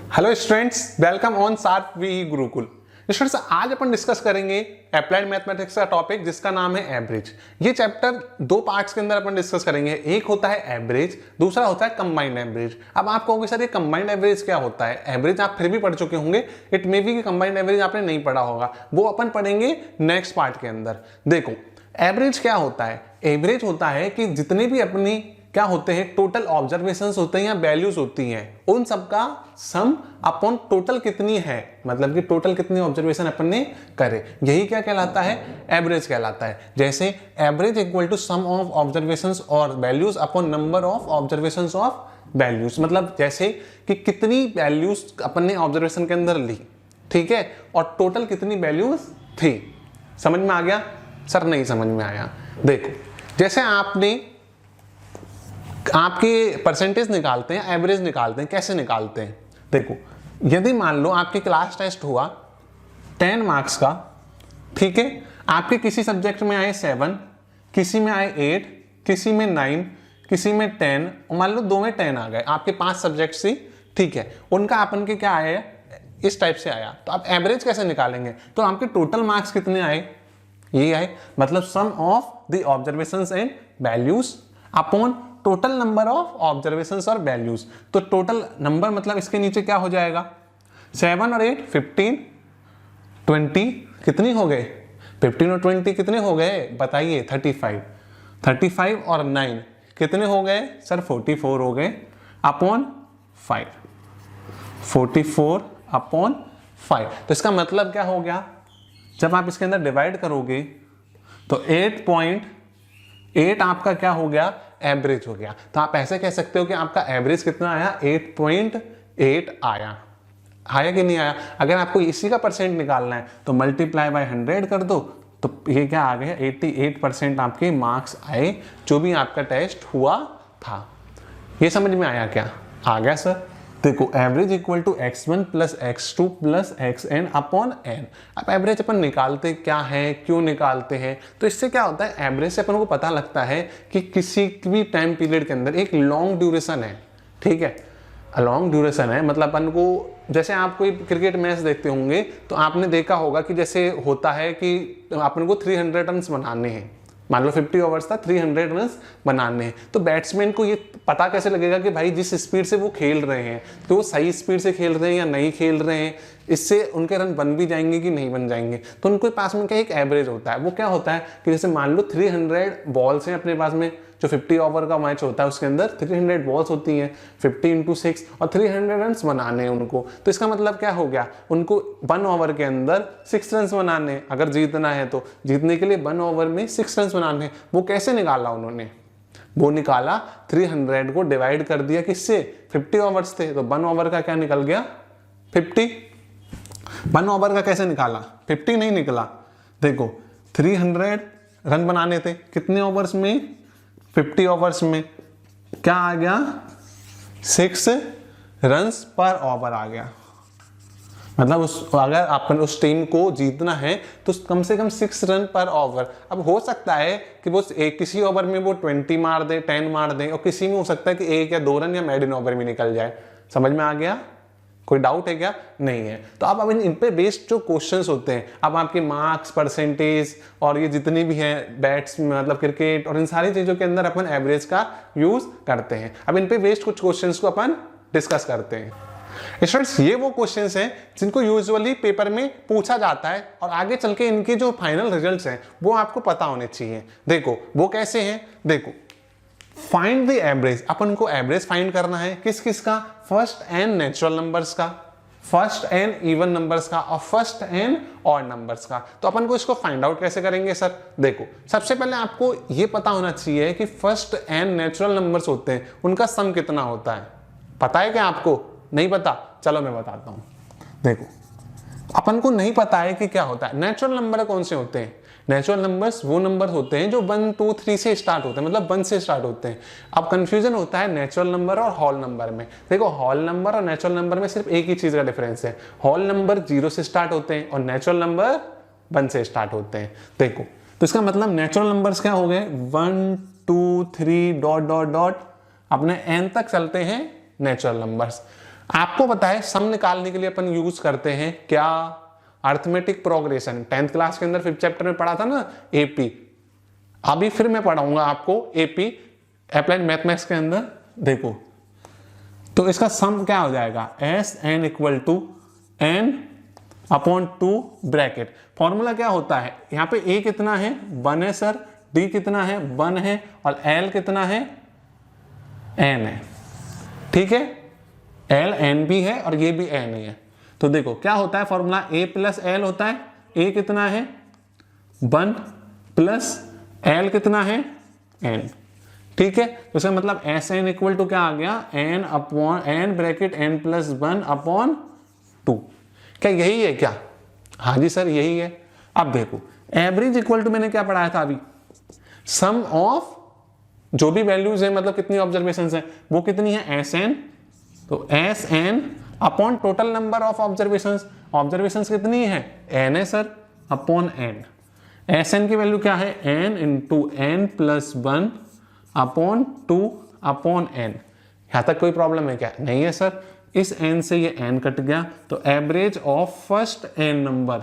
Hello students, welcome on सार्प वी Gurukul. Students, आज अपन डिस्कस करेंगे अप्लाइड मैथमेटिक्स का टॉपिक जिसका नाम है एवरेज। ये चैप्टर दो पार्ट्स के अंदर अपन डिस्कस करेंगे। एक होता है एवरेज, दूसरा होता है कंबाइंड एवरेज। अब आप कहोगे सर ये कंबाइंड एवरेज क्या होता है? एवरेज आप फिर भी पढ़ चुके होंगे, इट मे बी कि कंबाइंड एवरेज आपने नहीं पढ़ा होगा, वो अपन पढ़ेंगे नेक्स्ट पार्ट के अंदर। देखो एवरेज क्या होता है। एवरेज होता है कि जितने भी अपनी क्या होते हैं टोटल ऑब्जर्वेशंस होते हैं या वैल्यूज होती हैं, उन सबका सम अपॉन टोटल कितनी है, मतलब कि टोटल कितनी ऑब्जर्वेशन अपन ने करे, यही क्या कहलाता है? एवरेज कहलाता है। जैसे average equal to sum of observations और values upon number of observations of values. मतलब जैसे कि कितनी वैल्यूज अपन ने ऑब्जर्वेशन के अंदर ली, ठीक है, और टोटल कितनी वैल्यूज थी। समझ में आ गया? सर नहीं समझ में आया। देखो जैसे आपके परसेंटेज निकालते हैं, एवरेज निकालते हैं, कैसे निकालते हैं? देखो यदि मान लो आपकी क्लास टेस्ट हुआ 10 मार्क्स का, ठीक है, आपके किसी सब्जेक्ट में आए 7, किसी में आए 8, किसी में 9, किसी में 10, और मान लो दो में 10 आ गए, आपके 5 सब्जेक्ट्स थी, ठीक है, उनका अपन के क्या आया, इस टाइप से आया। तो आप एवरेज कैसे निकालेंगे? तो आपके टोटल मार्क्स कितने आए, ये आए, मतलब sum of the observations and values upon total number of observations और वैल्यूज। तो टोटल नंबर मतलब इसके नीचे क्या हो जाएगा, 7 और 8 15, 20 कितनी हो गए, 15 और 20 कितने हो गए बताइए, 35 और 9 कितने हो गए सर, 44 हो गए अपॉन 5, 44 अपॉन 5। तो इसका मतलब क्या हो गया, जब आप इसके अंदर डिवाइड करोगे तो 8.8 आपका क्या हो गया, एवरेज हो गया। तो आप ऐसे कह सकते हो कि आपका एवरेज कितना आया, 8.8 आया कि नहीं आया? अगर आपको इसी का परसेंट निकालना है तो मल्टीप्लाई बाय 100 कर दो, तो ये क्या आ गया, 88% आपके मार्क्स आए जो भी आपका टेस्ट हुआ था। ये समझ में आया क्या? आ गया सर। देखो average equal to x1 plus x2 plus xn upon n। अब एवरेज अपन निकालते क्या है, क्यों निकालते हैं? तो इससे क्या होता है, एवरेज से अपन को पता लगता है कि किसी भी टाइम पीरियड के अंदर एक लॉन्ग ड्यूरेशन है, ठीक है, लॉन्ग ड्यूरेशन है। मतलब अपन को, जैसे आप कोई क्रिकेट मैच देखते होंगे तो आपने देखा होगा कि जैसे होता है कि अपन को 300 रन बनाने हैं, मान लो 50 ओवर्स था, 300 रन बनाने हैं। तो बैट्समैन को ये पता कैसे लगेगा कि भाई जिस स्पीड से वो खेल रहे हैं तो वो सही स्पीड से खेल रहे हैं या नहीं खेल रहे हैं, इससे उनके रन बन भी जाएंगे कि नहीं बन जाएंगे। तो उनके पास में क्या एक एवरेज होता है। वो क्या होता है कि जैसे मान लो 300 बॉल्स हैं अपने पास में, जो 50 ओवर का मैच होता है उसके अंदर 300 बॉल्स होती हैं, 50 × 6 और 300 रन बनाने हैं उनको। तो इसका मतलब क्या हो गया, उनको 1 ओवर के अंदर 6 रन बनाने, अगर जीतना है तो जीतने के लिए 1 ओवर में 6 रन बनाने। वो कैसे निकाला उन्होंने? वो निकाला 300 को डिवाइड कर दिया किससे, 50 ओवर्स थे तो 1 ओवर का क्या निकल गया, 50। 1 ओवर का कैसे निकाला, 50 नहीं निकला। देखो 300 रन बनाने थे कितने ओवर्स में, 50 ओवर्स में, क्या आ गया, 6 रन्स पर ओवर आ गया। मतलब अगर अपन उस टीम को जीतना है तो कम से कम 6 रन पर ओवर। अब हो सकता है कि वो किसी ओवर में वो 20 मार दे, 10 मार दे, और किसी में हो सकता है कि 1 या 2 रन या मेडन ओवर में निकल जाए। समझ में आ गया? कोई डाउट है क्या? नहीं है। तो अब इन पे बेस्ड जो क्वेश्चंस होते हैं, अब आपके मार्क्स, परसेंटेज और ये जितनी भी हैं बैट्स, मतलब क्रिकेट और इन सारी चीजों के अंदर अपन एवरेज का यूज करते हैं। अब इन पे बेस्ड कुछ क्वेश्चंस को अपन डिस्कस करते हैं। स्टूडेंट्स, ये वो क्वेश्चंस हैं जिनको यूजुअली पेपर में पूछा जाता है और आगे चल के इनके जो फाइनल रिजल्ट्स हैं वो आपको पता होने चाहिए। देखो वो कैसे हैं, देखो फाइंड द एवरेज। अपन को एवरेज फाइंड करना है किस किस का, फर्स्ट एन नेचुरल नंबर्स का, फर्स्ट एन इवन नंबर्स का और फर्स्ट एन ऑड नंबर्स का। तो अपन को इसको फाइंड आउट कैसे करेंगे सर? देखो सबसे पहले आपको ये पता होना चाहिए कि फर्स्ट एन नेचुरल नंबर्स होते हैं उनका सम कितना होता है। पता है क्या आपको? नहीं पता? चलो मैं बताता हूं। देखो अपन को नहीं पता है कि क्या होता है। नेचुरल नंबर कौन से होते हैं? नेचुरल नंबर्स वो नंबर होते हैं जो 1 2 3 से स्टार्ट होते हैं, मतलब 1 से स्टार्ट होते हैं। अब कंफ्यूजन होता है नेचुरल नंबर और होल नंबर में। देखो होल नंबर और नेचुरल नंबर में सिर्फ एक ही चीज का डिफरेंस है, होल नंबर 0 से स्टार्ट होते हैं और नेचुरल नंबर 1 से स्टार्ट होते हैं। देखो तो इसका मतलब नेचुरल नंबर्स क्या हो गए, 1 2 3 ... अपने n तक चलते हैं नेचुरल नंबर्स। आपको पता है सम निकालने के लिए अपन यूज करते हैं क्या, अर्थमेटिक प्रोग्रेशन। 10th क्लास के अंदर 5th चैप्टर में पढ़ा था ना एपी, अभी फिर मैं पढ़ाऊंगा आपको एपी अप्लाइड मैथमेटिक्स के अंदर। देखो तो इसका सम क्या हो जाएगा, S N equal to N upon 2 bracket. Formula क्या होता है, यहाँ पे ए कितना है 1 है सर, डी कितना है 1 है, और एल कितना है एन है। ठीक है, एल एन भी है और ये भी एन ही है। तो देखो क्या होता है फॉर्मूला, ए प्लस एल होता है। ए कितना है 1 प्लस एल कितना है एन। ठीक है, तो इसका मतलब एस एन इक्वल टू क्या आ गया, N upon N bracket N plus 1 upon 2। क्या यही है क्या, हाँ जी सर यही है। अब देखो एवरेज इक्वल टू मैंने क्या पढ़ाया था अभी, सम ऑफ जो भी वैल्यूज है, मतलब कितनी ऑब्जर्वेशंस है वो कितनी है एस एन, तो S N upon total number of observations. Observations कितनी है एन है sir, upon N. S N की वैल्यू क्या है N into N plus 1 upon 2 upon N. यहां तक कोई प्रॉब्लम है क्या, नहीं है सर। इस n से ये n कट गया, तो average of first n number,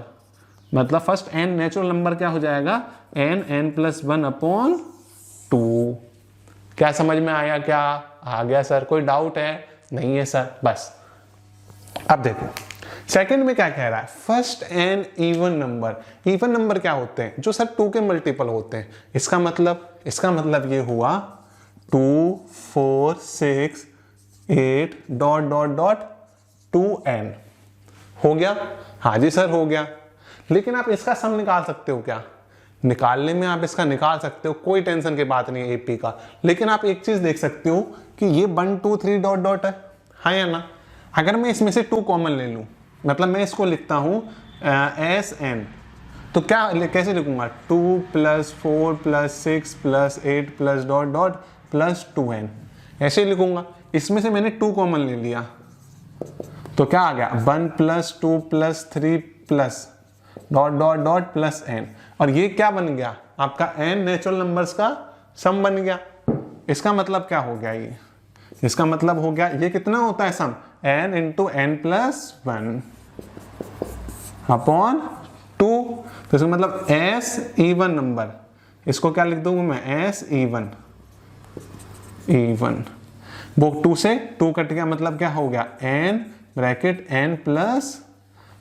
मतलब फर्स्ट n नेचुरल नंबर क्या हो जाएगा, n प्लस 1 अपॉन 2। क्या समझ में आया, क्या आ गया सर, कोई डाउट है, नहीं है सर, बस। अब देखो सेकंड में क्या कह रहा है, first n even number. Even number क्या होते हैं, जो सर 2 के मल्टीपल होते हैं। इसका मतलब ये हुआ 2 4 6 8 डॉट डॉट डॉट 2n हो गया, हाँ जी सर हो गया। लेकिन आप इसका सम निकाल सकते हो क्या, निकालने में आप इसका निकाल सकते हो, कोई टेंशन की बात नहीं है एपी का। लेकिन आप एक चीज देख सकते हो कि ये 1 2 3 डॉट डॉट है, हाँ या ना। अगर मैं इसमें से 2 कॉमन ले लूं, मतलब मैं इसको लिखता हूं एस एन, तो क्या कैसे लिखूंगा, 2 plus 4 plus 6 plus 8 plus dot dot plus 2n, ऐसे लिखूंगा। इसमें से मैंने 2 कॉमन ले लिया, तो क्या आ गया 1 plus 2 plus 3 plus dot dot dot plus n। और ये क्या बन गया, आपका n नेचुरल नंबर्स का सम बन गया। इसका मतलब क्या हो गया, ये इसका मतलब हो गया ये कितना होता है sum, n into N plus 1 upon 2। तो इसका मतलब s इवन नंबर, इसको क्या लिख दूंगा मैं, s इवन। वो 2 से 2 कट गया, मतलब क्या हो गया n ब्रैकेट n प्लस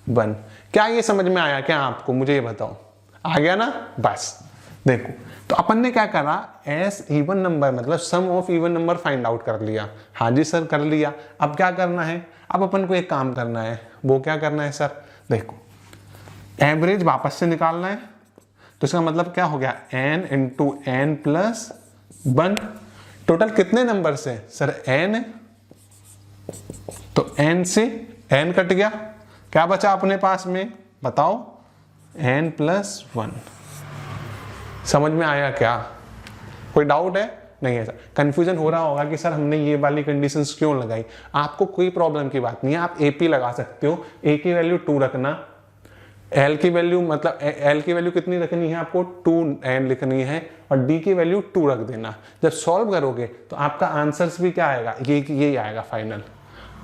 1। क्या ये समझ में आया क्या आपको, मुझे ये बताओ, आ गया ना। बस देखो तो अपन ने क्या करा, एस इवन नंबर मतलब sum of even number find out कर लिया। हाँ जी सर कर लिया। अब क्या करना है, अब अपन को एक काम करना है, वो क्या करना है सर, देखो एवरेज वापस से निकालना है। तो इसका मतलब क्या हो गया, n into N plus 1। Total कितने नंबर से सर, n है, तो n से n कट गया, क्या बचा अपने पास में बताओ, n प्लस 1। समझ में आया क्या, कोई डाउट है, नहीं है सर। कंफ्यूजन हो रहा होगा कि सर हमने ये वाली कंडीशंस क्यों लगाई। आपको कोई प्रॉब्लम की बात नहीं है, आप AP लगा सकते हो। A की वैल्यू 2 रखना, L की वैल्यू मतलब L की वैल्यू कितनी रखनी है आपको, 2n लिखनी है, और D की वैल्यू 2 रख देना। जब सॉल्व करोगे तो आपका आंसर्स भी क्या आएगा, ये आएगा फाइनल।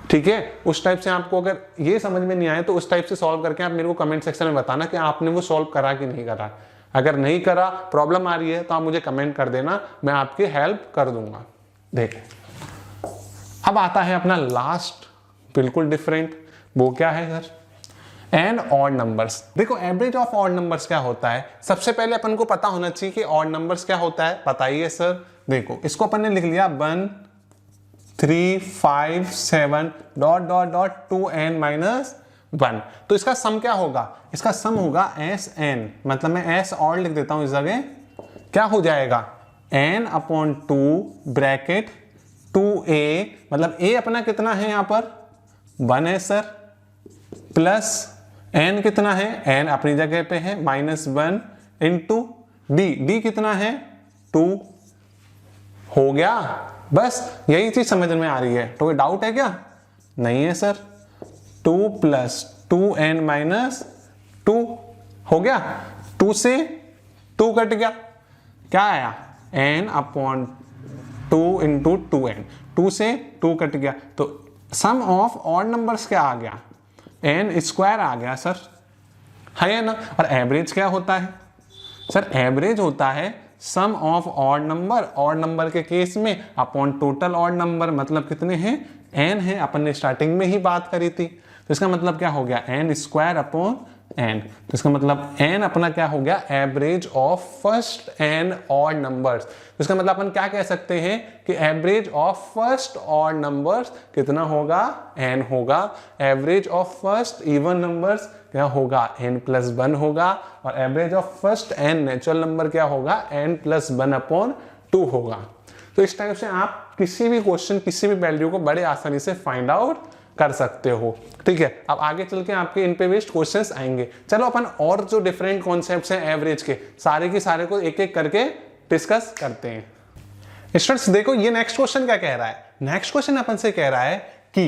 ठीक है, उस टाइप से आपको अगर ये समझ में नहीं आया तो उस टाइप से सॉल्व करके आप मेरे को कमेंट सेक्शन में बताना कि आपने वो सॉल्व करा कि नहीं करा। अगर नहीं करा, प्रॉब्लम आ रही है, तो आप मुझे कमेंट कर देना, मैं आपकी हेल्प कर दूंगा। देखिए अब आता है अपना लास्ट, बिल्कुल डिफरेंट। वो क्या है सर, एंड ऑड नंबर्स। देखो एवरेज ऑफ ऑड नंबर्स क्या होता है, सबसे पहले अपन को पता होना चाहिए कि ऑड नंबर्स क्या होता है। बताइए सर। देखो इसको अपन ने लिख लिया 1 3 5 7 dot dot dot 2n minus 1। तो इसका सम क्या होगा, इसका सम होगा Sn, मतलब मैं S और लिख देता हूं इस जगह, क्या हो जाएगा n अपॉन 2 ब्रैकेट 2a, मतलब a अपना कितना है यहां पर 1 है सर, प्लस n कितना है, n अपनी जगह पे है -1 इंटू d कितना है 2। हो गया, बस यही चीज समझ में आ रही है। तो कोई डाउट है क्या, नहीं है सर। 2 प्लस 2n माइनस 2 हो गया, 2 से 2 कट गया, क्या आया n अपॉन 2 इंटू 2n, 2 से 2 कट गया, तो सम ऑफ ऑड नंबर्स क्या आ गया, n स्क्वायर आ गया सर, है ना। और एवरेज क्या होता है सर, एवरेज होता है सम ऑफ ऑड नंबर के केस में अपॉन टोटल ऑड नंबर, मतलब कितने हैं, n है, अपन ने स्टार्टिंग में ही बात करी थी। तो इसका मतलब क्या हो गया, n स्क्वायर अपॉन n। तो इसका मतलब n अपना क्या हो गया, average of first n odd numbers. तो इसका मतलब अपन क्या कह सकते हैं कि average of first odd numbers कितना होगा, n होगा। Average of first even numbers क्या होगा, n+1 होगा। और average of first n natural number क्या होगा, n+1 अपॉन 2 होगा। तो इस टाइप से आप किसी भी क्वेश्चन, किसी भी वैल्यू को बड़े आसानी से फाइंड आउट कर सकते हो, ठीक है। अब आगे चल के आपके इन पे बेस्ड क्वेश्चंस आएंगे। चलो अपन और जो डिफरेंट कॉन्सेप्ट्स हैं एवरेज के, सारे के सारे को एक एक करके डिस्कस करते हैं। स्टूडेंट्स देखो ये नेक्स्ट क्वेश्चन क्या कह रहा है, नेक्स्ट क्वेश्चन अपन से कह रहा है कि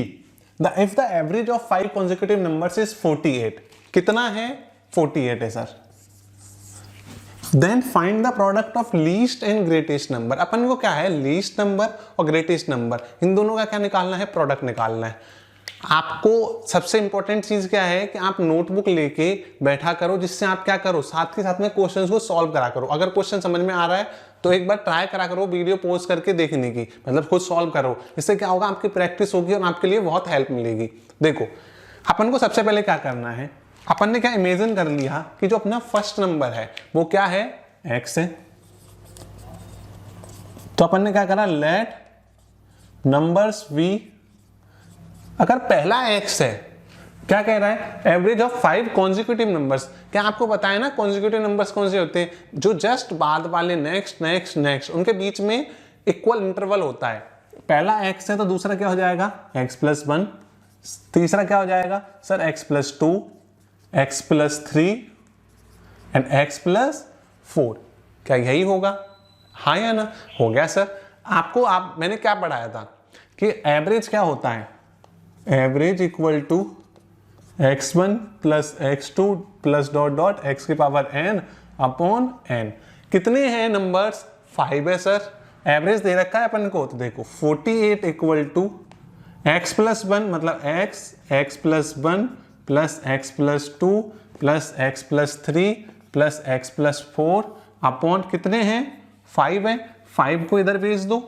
if the average of 5 consecutive numbers is 48, कितना है, 48 है sir. Then find the product of least and greatest number. अपन को क्या है, लीस्ट नंबर और ग्रेटेस्ट नंबर, इन दोनों का क्या निकालना है, प्रोडक्ट निकालना है। आपको सबसे इंपॉर्टेंट चीज क्या है कि आप नोटबुक लेके बैठा करो, जिससे आप क्या करो, साथ के साथ में क्वेश्चंस को सॉल्व करा करो। अगर क्वेश्चन समझ में आ रहा है तो एक बार ट्राई करा करो, वीडियो पॉज करके देखने की, मतलब खुद सॉल्व करो। इससे क्या होगा, आपकी प्रैक्टिस होगी और आपके लिए बहुत हेल्प मिलेगी। देखो अपन को सबसे पहले क्या करना है, अपन ने क्या इमेजिन कर लिया कि जो अपना फर्स्ट नंबर है वो क्या है, x है। तो अपन ने क्या करा, लेट नंबर्स v, अगर पहला x है, क्या कह रहा है, एवरेज ऑफ 5 consecutive नंबर्स। क्या आपको पता है ना consecutive नंबर्स कौन से होते हैं, जो जस्ट बाद वाले नेक्स्ट नेक्स्ट नेक्स्ट, उनके बीच में इक्वल इंटरवल होता है। पहला x है तो दूसरा क्या हो जाएगा, x+1, तीसरा क्या हो जाएगा sir, x+2, x+3 and x+4। क्या यही होगा, हाँ या ना, हो गया सर। आपको मैंने क्या पढ़ाया था कि एवरेज क्या होता है, average equal to x1 plus x2 plus dot dot x की पावर n अपॉन n। कितने हैं नंबर्स, 5 है सर। एवरेज दे रखा है अपन को, तो देखो 48 इक्वल टू x+1 मतलब x+1 plus x+2 plus x+3 plus x+4 upon कितने हैं, 5 है। 5 को इधर भेज दो,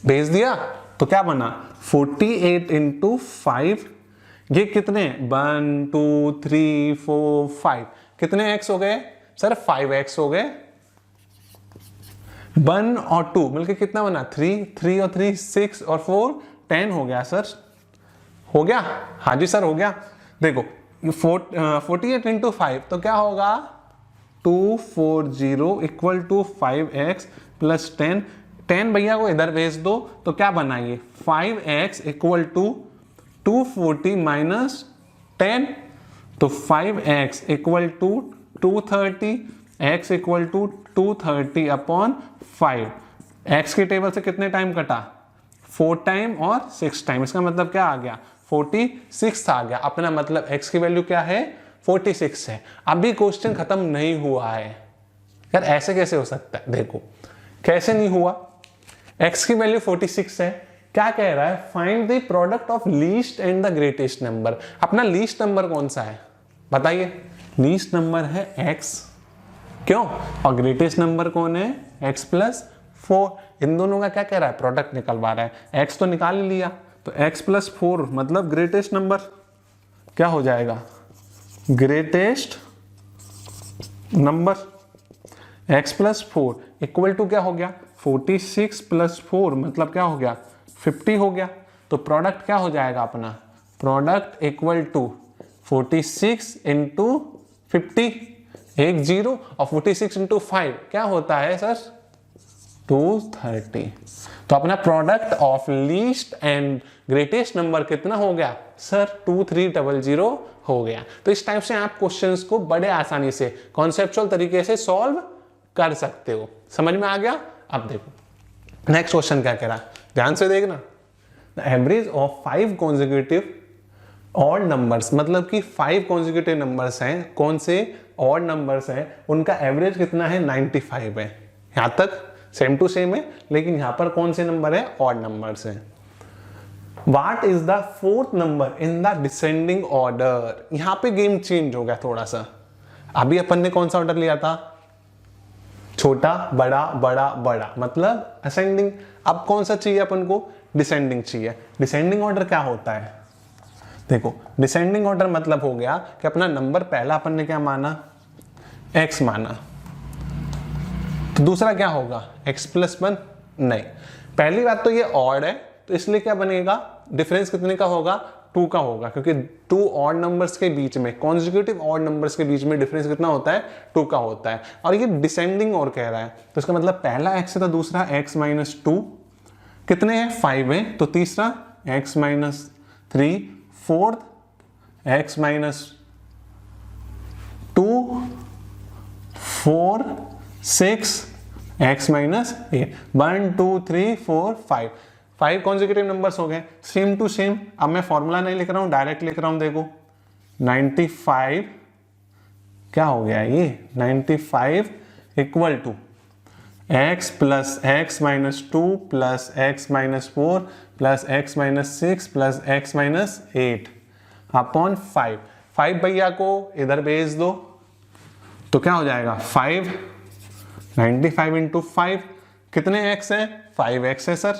भेज दिया तो क्या बना, 48 इंटू 5, ये कितने, 1 2 3 4 5, कितने x हो गए सर, 5x हो गए। 1 और 2 मिलके कितना बना, 3, 3 और 3 6 और 4 10 हो गया सर, हो गया, हाँ जी सर हो गया। देखो 48 इंटू 5 तो क्या होगा, 240 इक्वल टू 5x प्लस 10, 10 भैया को इधर भेज दो तो क्या बनाइए, 5x इक्वल टू 240 माइनस 10, तो 5x equal to 230, x equal to 230 upon 5। x के टेबल से कितने टाइम कटा, 4 टाइम और 6 टाइम, इसका मतलब क्या आ गया, 46 आ गया। अपना मतलब x की वैल्यू क्या है, 46 है। अभी क्वेश्चन खत्म नहीं हुआ है यार, ऐसे कैसे हो सकता है, देखो कैसे नहीं हुआ, x की वैल्यू 46 है, क्या कह रहा है, find the product of least and the greatest number. अपना लीस्ट नंबर कौन सा है बताइए, लीस्ट नंबर है x, क्यों, और ग्रेटेस्ट नंबर कौन है, x+4। इन दोनों का क्या कह रहा है, प्रोडक्ट निकलवा रहा है। x तो निकाल लिया, तो x+4 मतलब ग्रेटेस्ट नंबर क्या हो जाएगा, greatest number. x+4 equal to क्या हो गया, 46 + 4 मतलब क्या हो गया, 50 हो गया। तो प्रोडक्ट क्या हो जाएगा अपना, प्रोडक्ट इक्वल टू 46 इंटू 50, 1 0 और 46 इंटू 5 क्या होता है सर, 230। तो अपना product of least and greatest number कितना हो गया सर, 2300 हो गया। तो इस टाइप से आप क्वेश्चंस को बड़े आसानी से कॉन्सेप्चुअल तरीके से सॉल्व कर सकते हो। समझ में आ गया। अब देखो नेक्स्ट क्वेश्चन क्या कह रहा है, ध्यान से देखना। The average of 5 consecutive odd numbers, मतलब कि 5 consecutive नंबर्स हैं, कौन से ऑड नंबर्स हैं, उनका एवरेज कितना है, 95 है। यहां तक सेम टू सेम है, लेकिन यहां पर कौन से नंबर है, ऑड नंबर्स हैं। What is the fourth number in the descending order. यहां पे गेम चेंज हो गया थोड़ा सा। अभी अपन ने कौन सा ऑर्डर लिया था, छोटा बड़ा बड़ा बड़ा, मतलब असेंडिंग। अब कौन सा चाहिए अपन को, डिसेंडिंग चाहिए। डिसेंडिंग ऑर्डर क्या होता है, देखो डिसेंडिंग ऑर्डर मतलब हो गया कि अपना नंबर पहला अपन ने क्या माना, x माना, तो दूसरा क्या होगा x+1। नहीं, पहली बात तो ये ऑड है, तो इसलिए क्या बनेगा, डिफरेंस कितने का होगा, 2 का होगा, क्योंकि 2 ऑड नंबर्स के बीच में, कॉन्जिक्यूटिव ऑड नंबर्स के बीच में डिफरेंस कितना होता है, 2 का होता है। और ये डिसेंडिंग और कह रहा है, तो इसका मतलब पहला x है तो दूसरा x-2 कितने हैं, 5 है, तो तीसरा x-3, fourth x-2, 4, 6, x-8, 1 2 3 4 5 consecutive numbers हो गए। सेम टू सेम, अब मैं फॉर्मूला नहीं लिख रहा हूं, डायरेक्ट लिख रहा हूं। देखो 95 क्या हो गया, ये 95 equal to x plus x-2 plus x-4 plus x-6 plus x-8 upon 5 भैया को इधर भेज दो, तो क्या हो जाएगा 95 इंटू 5 कितने x है, 5x है सर।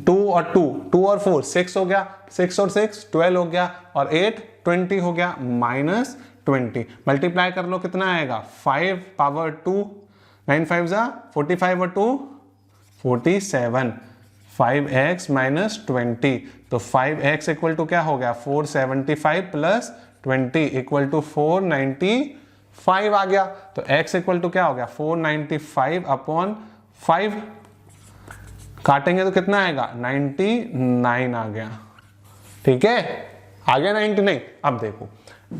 2 और 4 6 हो गया, 6 और 6 12 हो गया, और 8 20 हो गया, -20 मल्टीप्लाई कर लो कितना आएगा, 5 पावर 2, 9 5 जा 45 और 2 47, 5x - 20, तो 5x इक्वल टू क्या हो गया 475 प्लस 20 इक्वल टू 495 आ गया। तो x इक्वल टू क्या हो गया 495 अपॉन 5, काटेंगे तो कितना आएगा 99 आ गया। ठीक है, आ गया 99। अब देखो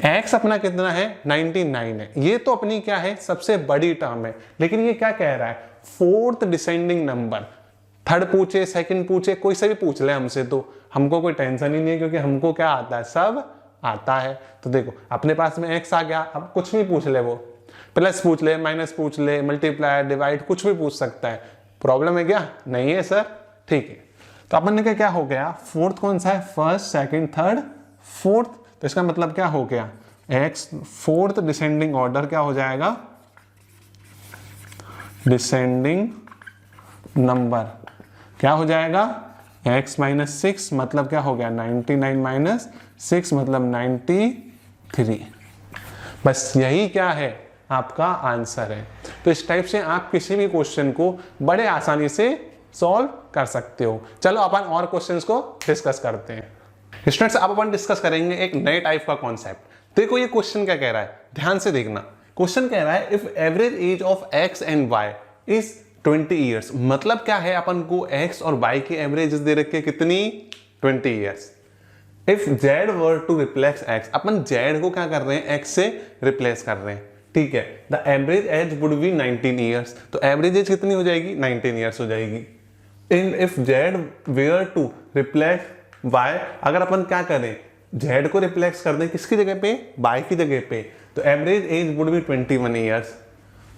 x अपना कितना है 99 है, ये तो अपनी क्या है सबसे बड़ी टर्म है, लेकिन ये क्या कह रहा है फोर्थ डिसेंडिंग नंबर। थर्ड पूछे सेकंड पूछे कोई से भी पूछ ले हमसे, तो हमको कोई टेंशन ही नहीं है, क्योंकि हमको क्या आता है, सब आता है। तो देखो अपने पास में x आ गया, अब कुछ भी पूछ ले, वो प्लस पूछ ले, माइनस पूछ ले, मल्टीप्लाई डिवाइड कुछ भी पूछ सकता है। प्रॉब्लम है क्या, नहीं है सर। ठीक है, तो अपन ने क्या हो गया, फोर्थ कौन सा है, फर्स्ट सेकंड थर्ड फोर्थ, तो इसका मतलब क्या हो गया x फोर्थ डिसेंडिंग ऑर्डर क्या हो जाएगा, डिसेंडिंग नंबर क्या हो जाएगा x - 6 मतलब क्या हो गया 99 - 6 मतलब 93। बस यही क्या है आपका आंसर है। तो इस टाइप से आप किसी भी क्वेश्चन को बड़े आसानी से सॉल्व कर सकते हो। चलो अपन और क्वेश्चंस को डिस्कस करते हैं। स्टूडेंट्स अब अपन डिस्कस करेंगे एक नए टाइप का कॉन्सेप्ट। देखो ये क्वेश्चन क्या कह रहा है, ध्यान से देखना। क्वेश्चन कह रहा है if average age of x and y is 20 years, मतलब क्या है अपन को x और y की एवरेज दे रखी है कितनी 20 years. If z were to replace x, अपन z को क्या कर रहे हैं x से रिप्लेस कर रहे हैं। ठीक है, the average age would be 19 years, तो एवरेज एज कितनी हो जाएगी 19 ईयर्स हो जाएगी। In if z were to replace y, अगर अपन क्या करें z को रिप्लेस कर दें किसकी जगह पे, y की जगह पे, तो average age would be 21 years.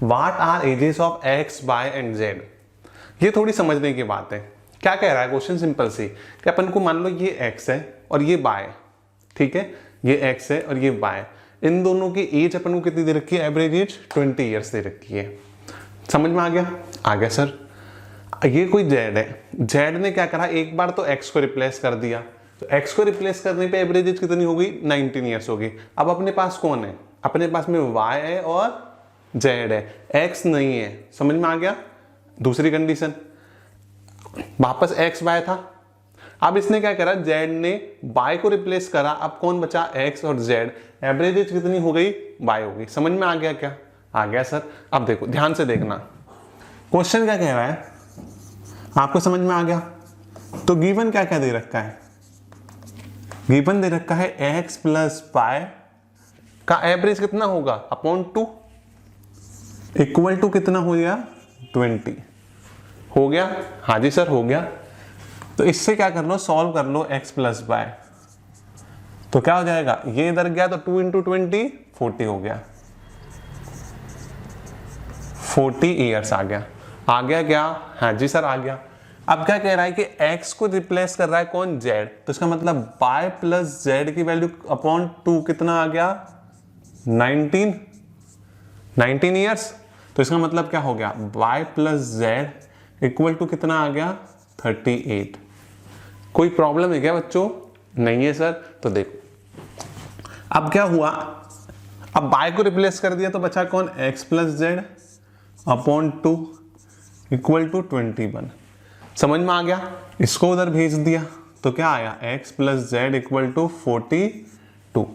What are ages of x, y and z, ये थोड़ी समझने की बात है। क्या कह रहा है क्वेश्चन, सिंपल सी कि अपन को मान लो ये x है और ये y, ठीक है, ये x है और ये y, इन दोनों की एज अपन को कितनी दे रखी है, एवरेज एज 20 ईयर्स दे रखी है। समझ में आ गया, आ गया सर। ये कोई z है, z ने क्या करा, एक बार तो x को रिप्लेस कर दिया, तो x को रिप्लेस करने पे एवरेज एज कितनी हो गई 19 ईयर्स हो गई। अब अपने पास कौन है, अपने पास में y है और z है, x नहीं है। समझ में आ गया। दूसरी कंडीशन, वापस x y था, अब इसने क्या करा, z ने y को रिप्लेस करा, अब कौन बचा x और z, एवरेज एज कितनी हो गई y हो गई। समझ में आ गया क्या, आ गया सर। अब देखो ध्यान से देखना, क्वेश्चन क्या कह रहा है, आपको समझ में आ गया। तो गिवन क्या क्या दे रखा है, गिवन दे रखा है x प्लस y का एवरेज कितना होगा अपॉन 2 इक्वल टू कितना हो गया 20। हो गया, हाँ जी सर हो गया। तो इससे क्या कर लो, सॉल्व कर लो x प्लस y, तो क्या हो जाएगा, ये इधर गया तो 2 इंटू 20 40 हो गया, 40 ईयर्स आ गया। आ गया क्या, हाँ जी सर आ गया। अब क्या कह रहा है कि x को रिप्लेस कर रहा है कौन, z, तो इसका मतलब y प्लस z की वैल्यू अपॉन 2 कितना आ गया 19 ईयर्स। तो इसका मतलब क्या हो गया y plus z equal to कितना आ गया 38। कोई प्रॉब्लम है क्या बच्चों? नहीं है सर। तो देखो अब क्या हुआ, अब y को रिप्लेस कर दिया तो बचा कौन, x plus Z upon 2 equal to 21। समझ में आ गया? इसको उधर भेज दिया तो क्या आया x plus Z equal to 42।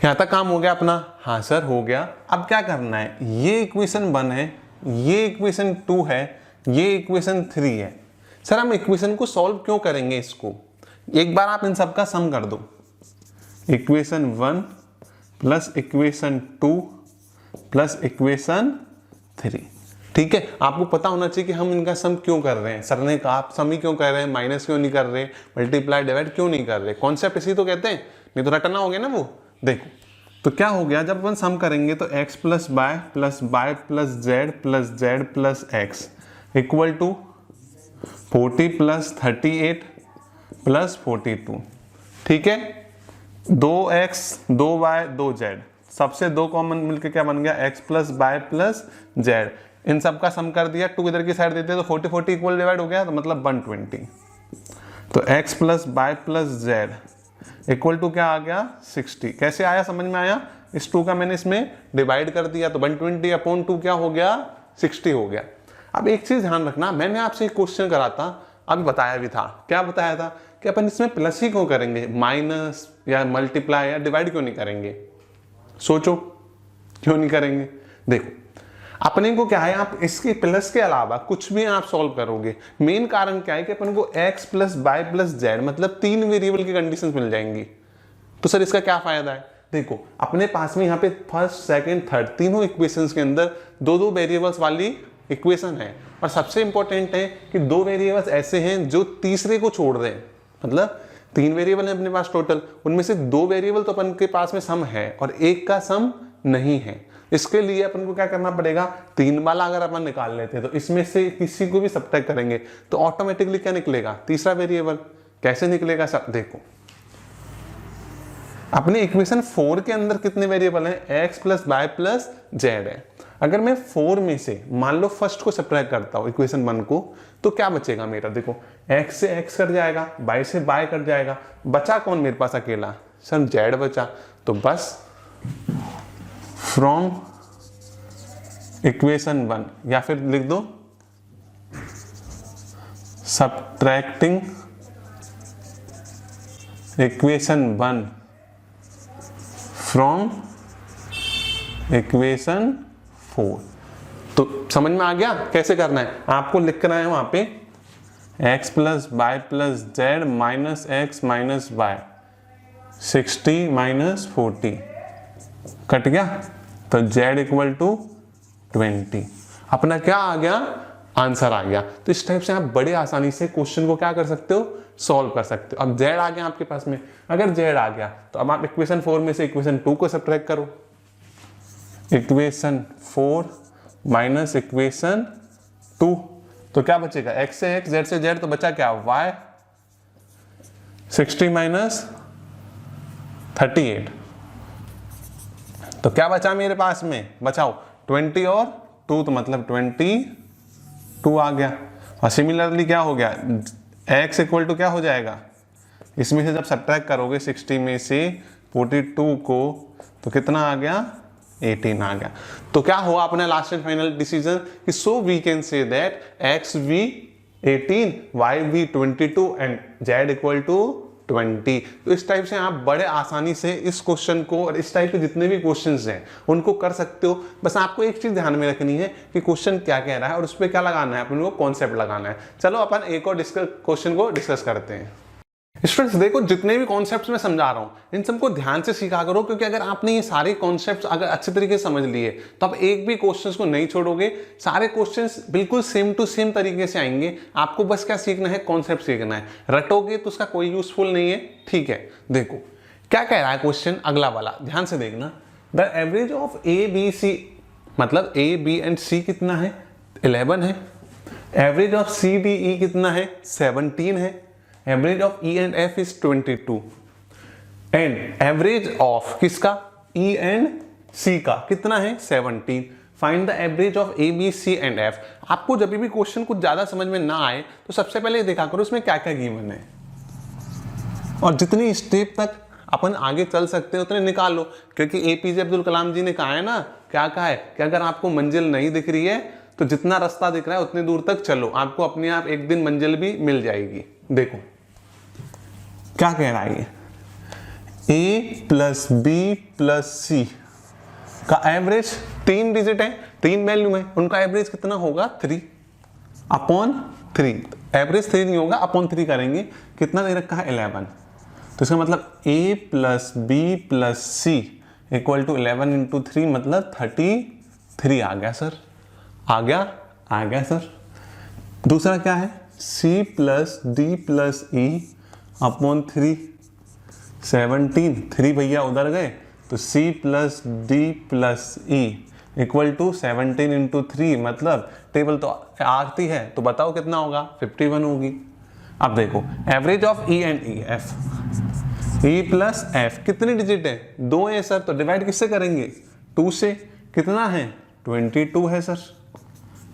यहां तक काम हो गया अपना? हाँ सर हो गया। अब क्या करना है, ये इक्वेशन 1 है, ये इक्वेशन 2 है, ये इक्वेशन 3 है। सर हम इक्वेशन को सॉल्व क्यों करेंगे, इसको एक बार आप इन सब का सम कर दो। Equation 1 plus equation 2 plus equation 3, ठीक है। आपको पता होना चाहिए कि हम इनका सम क्यों कर रहे हैं। सर ने कहा आप सम ही क्यों कर रहे हैं, माइनस क्यों नहीं कर रहे, मल्टीप्लाई डिवाइड क्यों नहीं कर रहे, कॉन्सेप्ट इसी तो कहते हैं, नहीं तो रटना हो गया ना वो। देखो तो क्या हो गया, जब अपन सम करेंगे तो x plus Y plus Y plus Z plus X equal to 40 plus 38 plus 42, ठीक है। 2x 2y 2z, सबसे 2 कॉमन मिलके क्या बन गया x plus Y plus Z. इन सब का सम कर दिया, 2 इधर की साइड देते तो 40 40 इक्वल डिवाइड हो गया, तो मतलब 120। तो x plus Y plus Z equal to क्या आ गया 60। कैसे आया, समझ में आया? इस 2 का मैंने इसमें डिवाइड कर दिया तो 120 अपॉन 2 क्या हो गया 60 हो गया। अब एक चीज ध्यान रखना, मैंने आपसे एक क्वेश्चन करा था, अभी बताया भी था, क्या बताया था कि अपन इसमें प्लस ही क्यों करेंगे, माइनस या मल्टीप्लाई या डिवाइड क्यों नहीं करेंगे? सोचो क्यों नहीं करेंगे। देखो अपने को क्या है, आप इसके प्लस के अलावा कुछ भी आप सॉल्व करोगे, मेन कारण क्या है कि अपन को x plus Y plus Z मतलब 3 वेरिएबल की कंडीशंस मिल जाएंगी। तो सर इसका क्या फायदा है? देखो अपने पास में यहाँ पे फर्स्ट सेकंड थर्ड तीनों इक्वेशंस के अंदर 2-2 वेरिएबल्स वाली इक्वेशन है, और सबसे इंपॉर्टेंट है कि 2 वेरिएबल्स ऐसे हैं जो तीसरे को छोड़ रहे हैं, मतलब 3 वेरिएबल है अपने पास टोटल, उनमें से 2 वेरिएबल तो अपन के पास में सम है और एक का सम नहीं है। इसके लिए अपन को क्या करना पड़ेगा, 3 वाला अगर अपन निकाल लेते हैं तो इसमें से किसी को भी सब्ट्रैक्ट करेंगे तो ऑटोमेटिकली क्या निकलेगा, तीसरा वेरिएबल। कैसे निकलेगा सब देखो, अपने इक्वेशन 4 के अंदर कितने वेरिएबल हैं, x plus Y plus Z है। अगर मैं 4 में से मान लो फर्स्ट को सब्ट्रैक्ट करता हूं इक्वेशन 1 को, तो क्या बचेगा मेरा, देखो x से x कट जाएगा, y से y कट जाएगा, बचा कौन मेरे पास अकेला, सर z बचा। तो बस फ्रॉम इक्वेशन 1, या फिर लिख दो सब्ट्रैक्टिंग इक्वेशन 1 फ्रॉम इक्वेशन 4। तो समझ में आ गया कैसे करना है, आपको लिखना है वहां पे x plus Y plus Z minus X minus Y 60 minus 40 cut गया, तो z इक्वल टू 20। अपना क्या आ गया, आंसर आ गया। तो इस टाइप से आप बड़े आसानी से क्वेश्चन को क्या कर सकते हो, सॉल्व कर सकते हो। अब z आ गया आपके पास में, अगर z आ गया तो अब आप इक्वेशन 4 में से इक्वेशन 2 को सब्ट्रैक्ट करो। इक्वेशन 4 माइनस इक्वेशन 2, तो क्या बचेगा, x से x, z से z, तो बचा क्या y 60 माइनस 38, तो क्या बचा मेरे पास में, बचाओ 20 और 2, तो मतलब 22 आ गया। और सिमिलरली क्या हो गया, x इक्वल टू क्या हो जाएगा, इसमें से जब सब्ट्रैक्ट करोगे 60 में से 42 को, तो कितना आ गया 18 आ गया। तो क्या हुआ अपना लास्ट एंड फाइनल डिसीजन कि so we can say that x v 18 y v 22 and z equal to 20। तो इस टाइप से आप बड़े आसानी से इस क्वेश्चन को और इस टाइप के जितने भी क्वेश्चंस हैं उनको कर सकते हो। बस आपको एक चीज ध्यान में रखनी है कि क्वेश्चन क्या कह रहा है और उस पर क्या लगाना है, अपन को कॉन्सेप्ट लगाना है। चलो अपन एक और क्वेश्चन को डिस्कस करते हैं। स्टूडेंट्स देखो, जितने भी कॉन्सेप्ट्स मैं समझा रहा हूं इन सबको ध्यान से सीखा करो, क्योंकि अगर आपने ये सारे कॉन्सेप्ट्स अगर अच्छे तरीके से समझ लिए तो आप एक भी क्वेश्चंस को नहीं छोड़ोगे। सारे क्वेश्चंस बिल्कुल सेम टू सेम तरीके से आएंगे। आपको बस क्या सीखना है, कॉन्सेप्ट सीखना है। रटोगे तो उसका कोई यूजफुल नहीं है, ठीक है। देखो क्या कह रहा है क्वेश्चन, अगला वाला ध्यान से देखना। The average of A B C, मतलब ए बी एंड सी कितना है, 11 है। Average of C D E कितना है 17 है, average of E and F is 22 and average of किसका ई एंड सी का कितना है 17। Find the average of A B C and F. आपको जब भी क्वेश्चन कुछ ज्यादा समझ में ना आए तो सबसे पहले देखा करो इसमें क्या क्या गिवन है, और जितनी स्टेप तक अपन आगे चल सकते हैं उतने निकाल लो, क्योंकि एपीजे अब्दुल कलाम जी ने कहा है ना, क्या कहा है कि अगर आपको मंजिल नहीं दिख रही है तो जितना रास्ता दिख रहा है उतनी दूर तक चलो, आपको अपने आप एक दिन मंजिल भी मिल जाएगी। देखो क्या कह रहा है, ए प्लस बी प्लस सी का एवरेज 3 डिजिट है, 3 वैल्यू है, उनका एवरेज कितना होगा 3/3। एवरेज 3 नहीं होगा, अपॉन 3 करेंगे, कितना दे रखा है 11। तो इसका मतलब a plus B plus C equal to 11 into 3 मतलब 33 आ गया सर, आ गया सर। दूसरा क्या है c plus D plus E upon 3 17, 3 भैया उधर गए तो c plus D plus E equal to 17 into 3 मतलब टेबल तो आती है, तो बताओ कितना होगा 51 होगी। अब देखो average of E and E F, E plus F कितनी डिजिट है 2 है सर, तो डिवाइड किससे करेंगे 2 से, कितना है 22 है सर।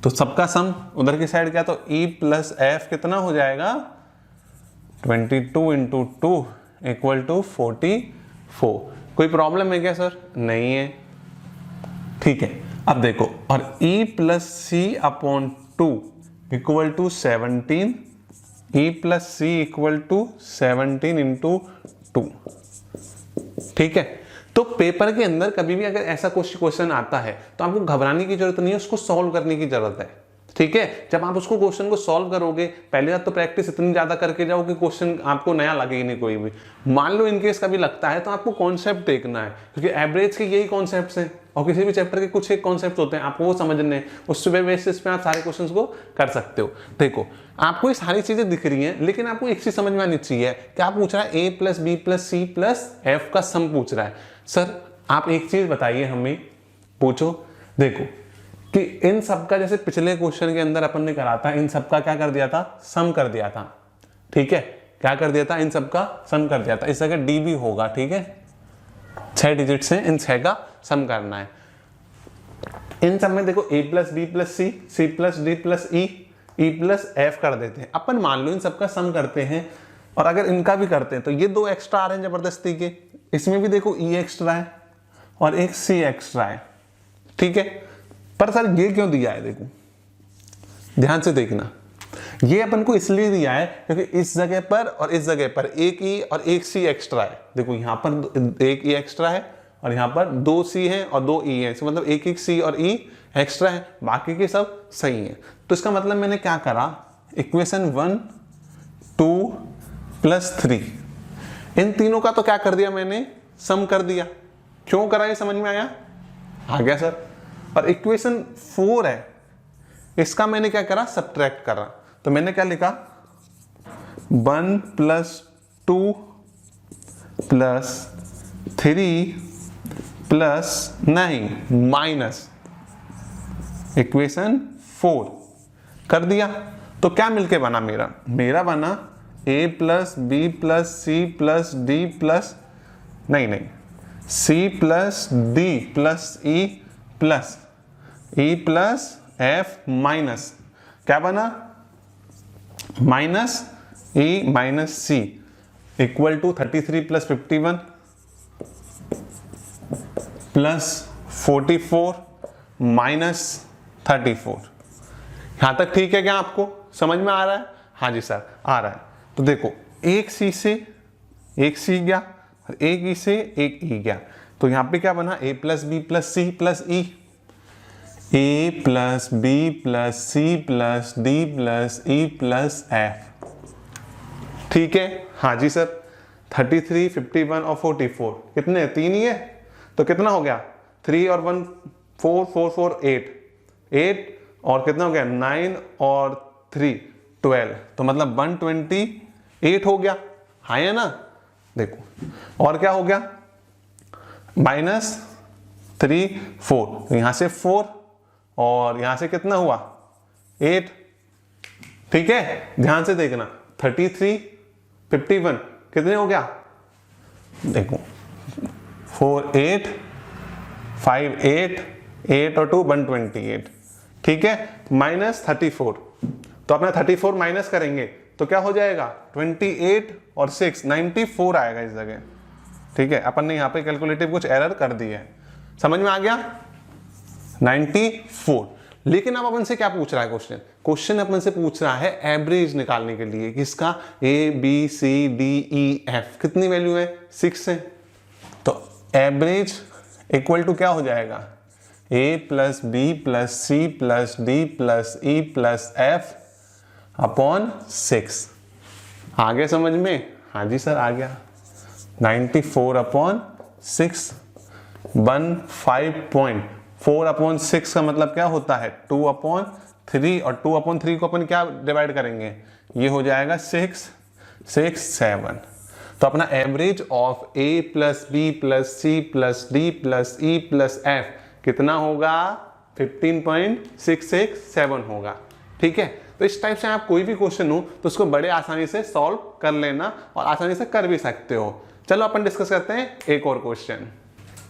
तो सबका सम उधर की साइड क्या, तो ई प्लस एफ कितना हो जाएगा 22 इंटू 2 इक्वल टू 44। कोई प्रॉब्लम है क्या सर, नहीं है, ठीक है। अब देखो और e plus C upon 2 equal to 17, e plus C equal to 17 into 2, ठीक है। तो पेपर के अंदर कभी भी अगर ऐसा क्वेश्चन आता है तो आपको घबराने की जरूरत नहीं है, उसको सॉल्व करने की जरूरत है, ठीक है। जब आप उसको क्वेश्चन को सॉल्व करोगे, पहले बात तो प्रैक्टिस इतनी ज्यादा करके जाओ कि क्वेश्चन आपको नया लगे ही नहीं कोई भी। मान लो इनकेस कभी लगता है तो आपको कॉन्सेप्ट देखना है, क्योंकि एवरेज के यही कॉन्सेप्ट्स हैं और किसी भी चैप्टर के कुछ एक कॉन्सेप्ट होते हैं, आपको वो समझने हैं, उस बेसिस पे आप सारे क्वेश्चंस को कर सकते हो। देखो आपको ये सारी चीजें दिख रही हैं, लेकिन आपको एक चीज समझ में आनी चाहिए, क्या पूछ रहा है A plus B plus C plus F का सम पूछ रहा है। सर आप एक चीज बताइए हमें, पूछो देखो कि इन सब का जैसे पिछले क्वेश्चन के अंदर अपन ने करा था, इन सब का क्या कर दिया था सम कर दिया था, ठीक है। क्या कर दिया था, इन सब का सम कर दिया था, इस जगह डी भी होगा, ठीक है। 6 डिजिट से इन 6 का सम करना है। इन सब में देखो a plus B plus C, C plus D plus E, E plus F कर देते हैं। अपन मान लो इन सब का सम करते हैं और अगर इनका भी करते हैं तो ये 2 एक्स्ट्रा आ रहे हैं जबरदस्ती के, इसमें भी देखो ई एक्स्ट्रा है और एक सी एक्स्ट्रा है, ठीक है। पर सर ये क्यों दिया है, देखो ध्यान से देखना, ये अपन को इसलिए दिया है क्योंकि इस जगह पर और इस जगह पर एक ई और एक सी एक्स्ट्रा है। देखो यहाँ पर एक ई एक्स्ट्रा है और यहाँ पर 2 सी है और 2 ई है, मतलब एक सी और ई एक्स्ट्रा है, बाकी के सब सही है। तो इसका मतलब मैंने क्या करा, इक्वेशन 1 2 प्लस 3 इन तीनों का तो क्या कर दिया मैंने, सम कर दिया। क्यों करा ये समझ में आया, आ गया सर। और इक्वेशन 4 है, इसका मैंने क्या करा, सब्ट्रैक्ट करा। तो मैंने क्या लिखा 1 plus 2 plus 3 plus 9 minus equation 4 कर दिया। तो क्या मिलके बना मेरा बना a plus B plus C plus D plus नहीं C plus D plus E plus E plus F minus क्या बना minus E minus C equal to 33 plus 51 plus 44 minus 34। यहां तक ठीक है क्या, आपको समझ में आ रहा है? हाँ जी सर आ रहा है। तो देखो एक सी से एक सी गया और एक ई से एक ई गया, तो यहां पे क्या बना a plus B plus C plus E, A plus B plus C plus D plus E plus F, ठीक है। हाँ जी सर 33 51 और 44 कितने, 3 ही है, तो कितना हो गया 3 और 1 4 4 4 8 और कितना हो गया 9 और 3 12, तो मतलब 128 हो गया, हाँ है ना। देखो और क्या हो गया माइनस 3 4, तो यहां से 4 और यहां से कितना हुआ 8, ठीक है, ध्यान से देखना 33, 51 कितने हो गया, देखो 4, 8, 5, 8 और 2 128, ठीक है, माइनस 34, तो अपना 34 माइनस करेंगे तो क्या हो जाएगा 28 और 6 94 आएगा इस जगह, ठीक है। अपन ने यहाँ पे कैलकुलेटिव कुछ एरर कर दी है, समझ में आ गया 94। लेकिन अब अपन से क्या पूछ रहा है क्वेश्चन अपन से पूछ रहा है एवरेज निकालने के लिए किसका, ABCDEF कितनी वैल्यू है 6 है, तो एवरेज इक्वल टू क्या हो जाएगा A plus B plus C plus D plus E plus F upon 6। आ गया समझ में, हाँ जी सर आ गया, 94 अपॉन 6 15.4 अपॉन 6 का मतलब क्या होता है 2 अपॉन 3, और 2 अपॉन 3 को अपन क्या डिवाइड करेंगे, ये हो जाएगा 6, 6, 7। तो अपना average of A plus B plus C plus D plus E plus F कितना होगा 15.667 होगा, ठीक है। तो इस टाइप से आप कोई भी क्वेश्चन हो तो उसको बड़े आसानी से सॉल्व कर लेना और आसानी से कर भी सकते हो। चलो अपन डिस्कस करते हैं एक और क्वेश्चन।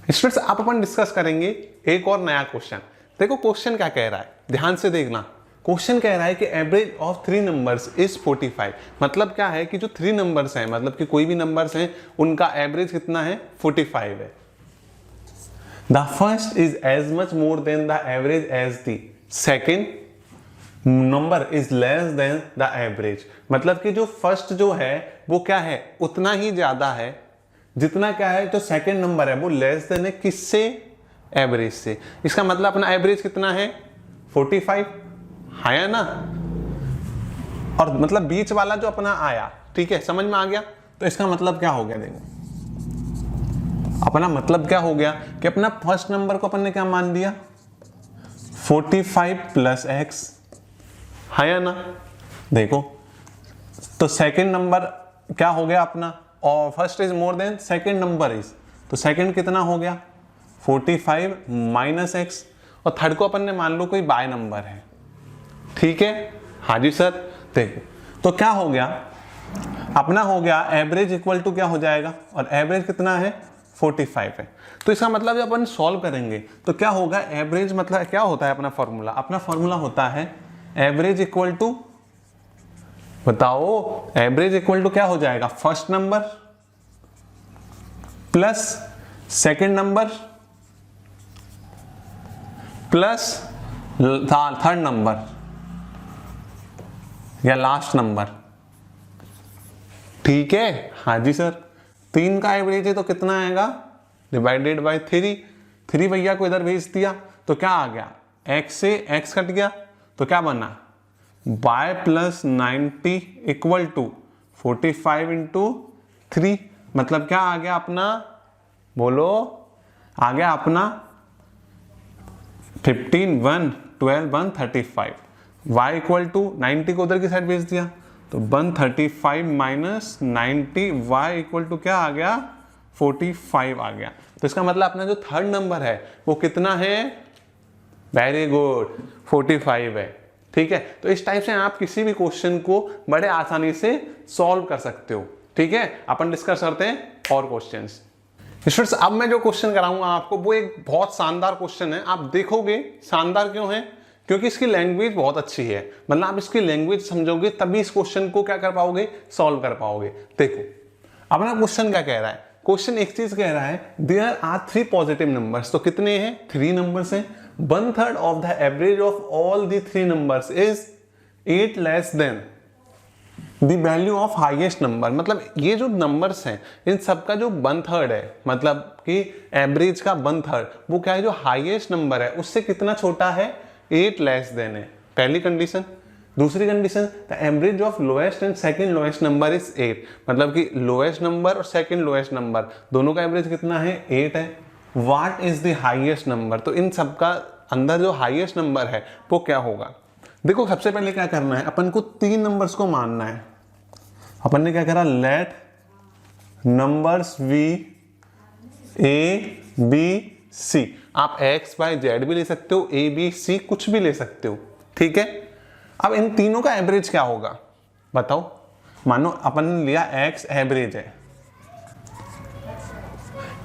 स्टूडेंट्स आप अपन डिस्कस करेंगे एक और नया क्वेश्चन। देखो क्वेश्चन क्या कह रहा है, ध्यान से देखना। क्वेश्चन कह रहा है कि एवरेज ऑफ 3 नंबर्स इज 45। मतलब क्या है कि जो 3 नंबर्स हैं, मतलब कि कोई भी नंबर्स हैं, उनका एवरेज कितना है 45 है। The first is as much more than the average age the second number is less than the average. मतलब कि जो फर्स्ट जो है वो क्या है उतना ही ज्यादा है जितना क्या है जो सेकंड नंबर है वो लेस देन है किससे, एवरेज से। इसका मतलब अपना एवरेज कितना है 45 है ना, और मतलब बीच वाला जो अपना आया, ठीक है, समझ में आ गया। तो इसका मतलब क्या हो गया, देखो अपना मतलब क्या हो गया कि अपना फर्स्ट नंबर को अपन ने क्या मान दिया 45 प्लस एक्स, है ना। देखो तो सेकंड नंबर क्या हो गया अपना, और first is more than second number is, तो सेकंड कितना हो गया 45 माइनस एक्स, और थर्ड को अपन ने मान लो कोई बाय नंबर है, ठीक है। हाँ जी सर, देखो तो क्या हो गया अपना हो गया एवरेज इक्वल टू क्या हो जाएगा, और एवरेज कितना है 45 है। तो इसका मतलब जब अपन सॉल्व करेंगे तो क्या होगा, एवरेज मतलब क्या होता है अपना फॉर्मूला, अपना फॉर्मूला होता है एवरेज इक्वल टू, बताओ एवरेज इक्वल टू क्या हो जाएगा, first number plus second number plus third number या लास्ट नंबर, ठीक है। हाँ जी सर, 3 का एवरेज है तो कितना आएगा डिवाइडेड बाय 3 भैया को इधर भेज दिया तो क्या आ गया, x से x कट गया तो क्या बना y plus 90 equal to 45 into 3, मतलब क्या आ गया अपना, बोलो आ गया अपना 15 1 12 135, y इक्वल टू 90 को उधर की साइड भेज दिया तो 135 माइनस 90, y इक्वल टू क्या आ गया 45 आ गया। तो इसका मतलब अपना जो थर्ड नंबर है वो कितना है, वेरी गुड 45 है, ठीक है। तो इस टाइप से आप किसी भी क्वेश्चन को बड़े आसानी से सॉल्व कर सकते हो, ठीक है। अपन डिस्कस करते हैं और क्वेश्चंस। स्टूडेंट्स अब मैं जो क्वेश्चन कराऊंगा आपको वो एक बहुत शानदार क्वेश्चन है। आप देखोगे शानदार क्यों है, क्योंकि इसकी लैंग्वेज बहुत अच्छी है। मतलब आप इसकी लैंग्वेज समझोगे तभी इस क्वेश्चन को क्या कर पाओगे, सॉल्व कर पाओगे। देखो अपना क्वेश्चन क्या कह रहा है, क्वेश्चन एक चीज कह रहा है देयर आर 3 पॉजिटिव नंबर्स। तो कितने हैं 3 नंबर्स हैं। 1/3 of the average of all the 3 numbers is 8 less than the value of highest number. मतलब ये जो नंबर्स हैं इन सबका जो 1/3 है, मतलब कि एवरेज का 1/3 वो क्या है, जो हाईएस्ट नंबर है उससे कितना छोटा है, 8 लेस देन है, पहली कंडीशन। दूसरी condition the average of lowest and second lowest number is 8। मतलब कि लोएस्ट नंबर और सेकंड लोएस्ट नंबर दोनों का एवरेज कितना है 8 है। What is the highest number, तो इन सबका अंदर जो हाईएस्ट नंबर है वो क्या होगा। देखो सबसे पहले क्या करना है, अपन को 3 नंबर्स को मानना है। अपन ने क्या करा, let numbers be A B C. आप x y z भी ले सकते हो, a b c कुछ भी ले सकते हो, ठीक है। अब इन तीनों का एवरेज क्या होगा बताओ। मानो अपन ने लिया x एवरेज है,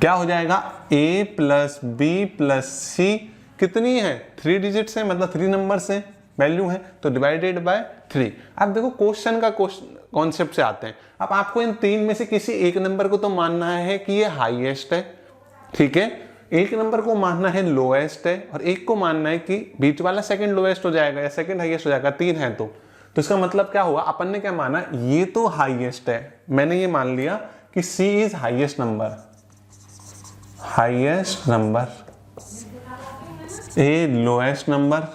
क्या हो जाएगा a प्लस बी प्लस सी, कितनी है 3 डिजिट्स है, मतलब 3 नंबर से वैल्यू है, तो डिवाइडेड बाय 3। अब देखो क्वेश्चन का कॉन्सेप्ट से आते हैं। अब आपको इन तीन में से किसी एक नंबर को तो मानना है कि ये हाईएस्ट है, ठीक है, एक नंबर को मानना है लोएस्ट है, और एक को मानना है कि बीच वाला सेकंड लोएस्ट हो जाएगा या सेकंड हाईएस्ट हो जाएगा, 3 है तो इसका मतलब क्या हुआ, अपन ने क्या माना, ये तो हाईएस्ट है, मैंने ये मान लिया कि C is highest number, highest number, A lowest number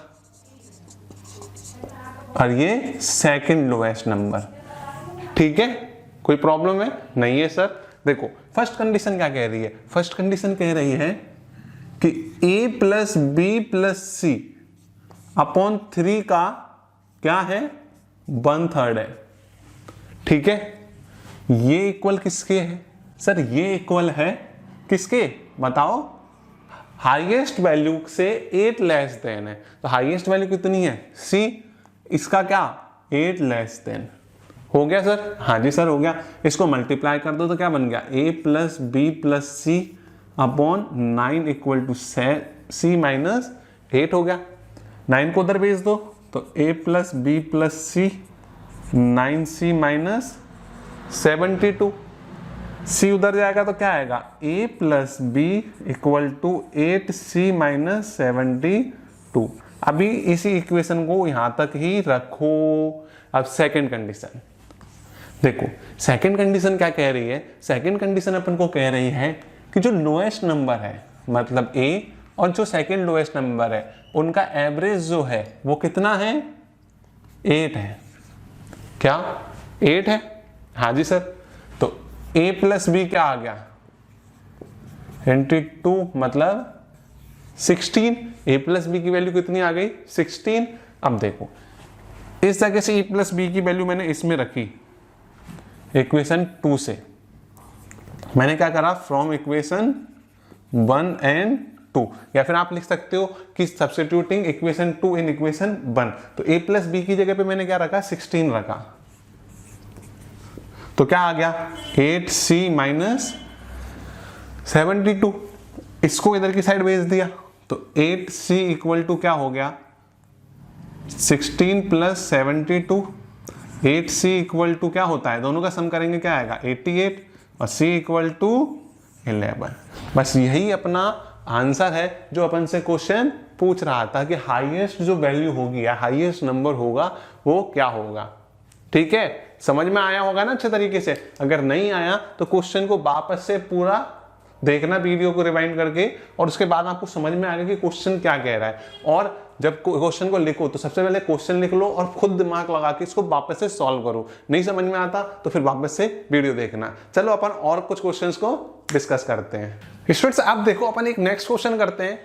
और ये सेकंड लोएस्ट नंबर, ठीक है। कोई प्रॉब्लम है नहीं है सर। देखो फर्स्ट कंडीशन क्या कह रही है, फर्स्ट कंडीशन कह रही है कि A plus B plus C upon 3 का क्या है 1/3 है, ठीक है। ये इक्वल किसके है सर, ये इक्वल है किसके बताओ, हाईएस्ट वैल्यू से 8 लेस देन है, तो हाईएस्ट वैल्यू कितनी है C, इसका क्या 8 लेस देन, हो गया सर, हाँ जी सर हो गया। इसको मल्टीप्लाई कर दो तो क्या बन गया A plus B plus C upon 9 equal to C minus 8 हो गया। 9 को उधर भेज दो तो A plus B plus C 9C minus 72, C उधर जाएगा तो क्या आएगा A plus B equal to 8C minus 72। अभी इसी इक्वेशन को यहां तक ही रखो। अब सेकंड कंडीशन देखो, सेकंड कंडीशन क्या कह रही है, सेकंड कंडीशन अपन को कह रही है कि जो लोएस्ट नंबर है मतलब A और जो सेकंड लोएस्ट नंबर है उनका एवरेज जो है वो कितना है 8 है, क्या 8 है, हाँ जी सर। तो A प्लस बी क्या आ गया इंटू 2 मतलब 16, A प्लस बी की वैल्यू कितनी आ गई 16। अब देखो इस जगह से A प्लस बी की वैल्यू मैंने इसमें रखी इक्वेशन 2 से, मैंने क्या करा फ्रॉम इक्वेशन 1 एंड 2, या फिर आप लिख सकते हो कि सब्स्टिट्यूटिंग इक्वेशन 2 इन इक्वेशन 1, तो A प्लस बी की जगह पे मैंने क्या रखा 16 रखा, तो क्या आ गया 8C माइनस 72। इसको इधर की साइड भेज दिया तो 8C इक्वल टू क्या हो गया 16 प्लस 72। 8C इक्वल टू क्या होता है, दोनों का सम करेंगे क्या आएगा 88 और C इक्वल टू 11। बस यही अपना आंसर है जो अपन से क्वेश्चन पूछ रहा था कि हाईएस्ट जो वैल्यू होगी या हाईएस्ट नंबर होगा वो क्या होगा, ठीक है। समझ में आया होगा ना अच्छे तरीके से, अगर नहीं आया तो क्वेश्चन को वापस से पूरा देखना वीडियो को रिवाइंड करके, और उसके बाद आपको समझ में आएगा कि क्वेश्चन क्या कह रहा है। और जब क्वेश्चन को लिखो तो सबसे पहले क्वेश्चन लिख लो और खुद दिमाग लगा के इसको वापस से सॉल्व करो, नहीं समझ में आता तो फिर वापस से वीडियो देखना। चलो अपन और कुछ क्वेश्चंस को डिस्कस करते हैं। स्टूडेंट्स आप देखो अपन एक नेक्स्ट क्वेश्चन करते हैं।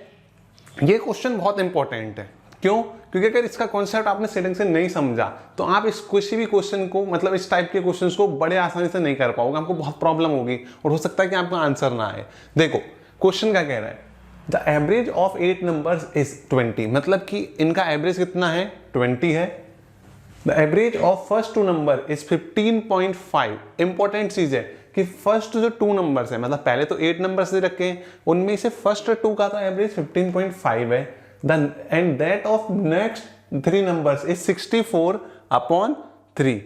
ये क्वेश्चन बहुत इंपॉर्टेंट है, क्यों, क्योंकि अगर इसका कॉन्सेप्ट आपने सेटिंग से नहीं समझा तो आप इस किसी भी क्वेश्चन को मतलब इस टाइप के क्वेश्चंस को बड़े आसानी से नहीं कर पाओगे, आपको बहुत प्रॉब्लम होगी और हो सकता है कि आपका आंसर ना आए। देखो क्वेश्चन क्या कह रहा है, the average of 8 numbers is 20, मतलब कि इनका एवरेज कितना है 20 है। The average of first 2 number is 15.5। Important चीज है कि फर्स्ट जो 2 नंबर्स है, मतलब पहले तो 8 नंबर्स दे रखे हैं, उनमें से फर्स्ट 2 का तो एवरेज 15.5 है, and that of next 3 numbers is 64/3.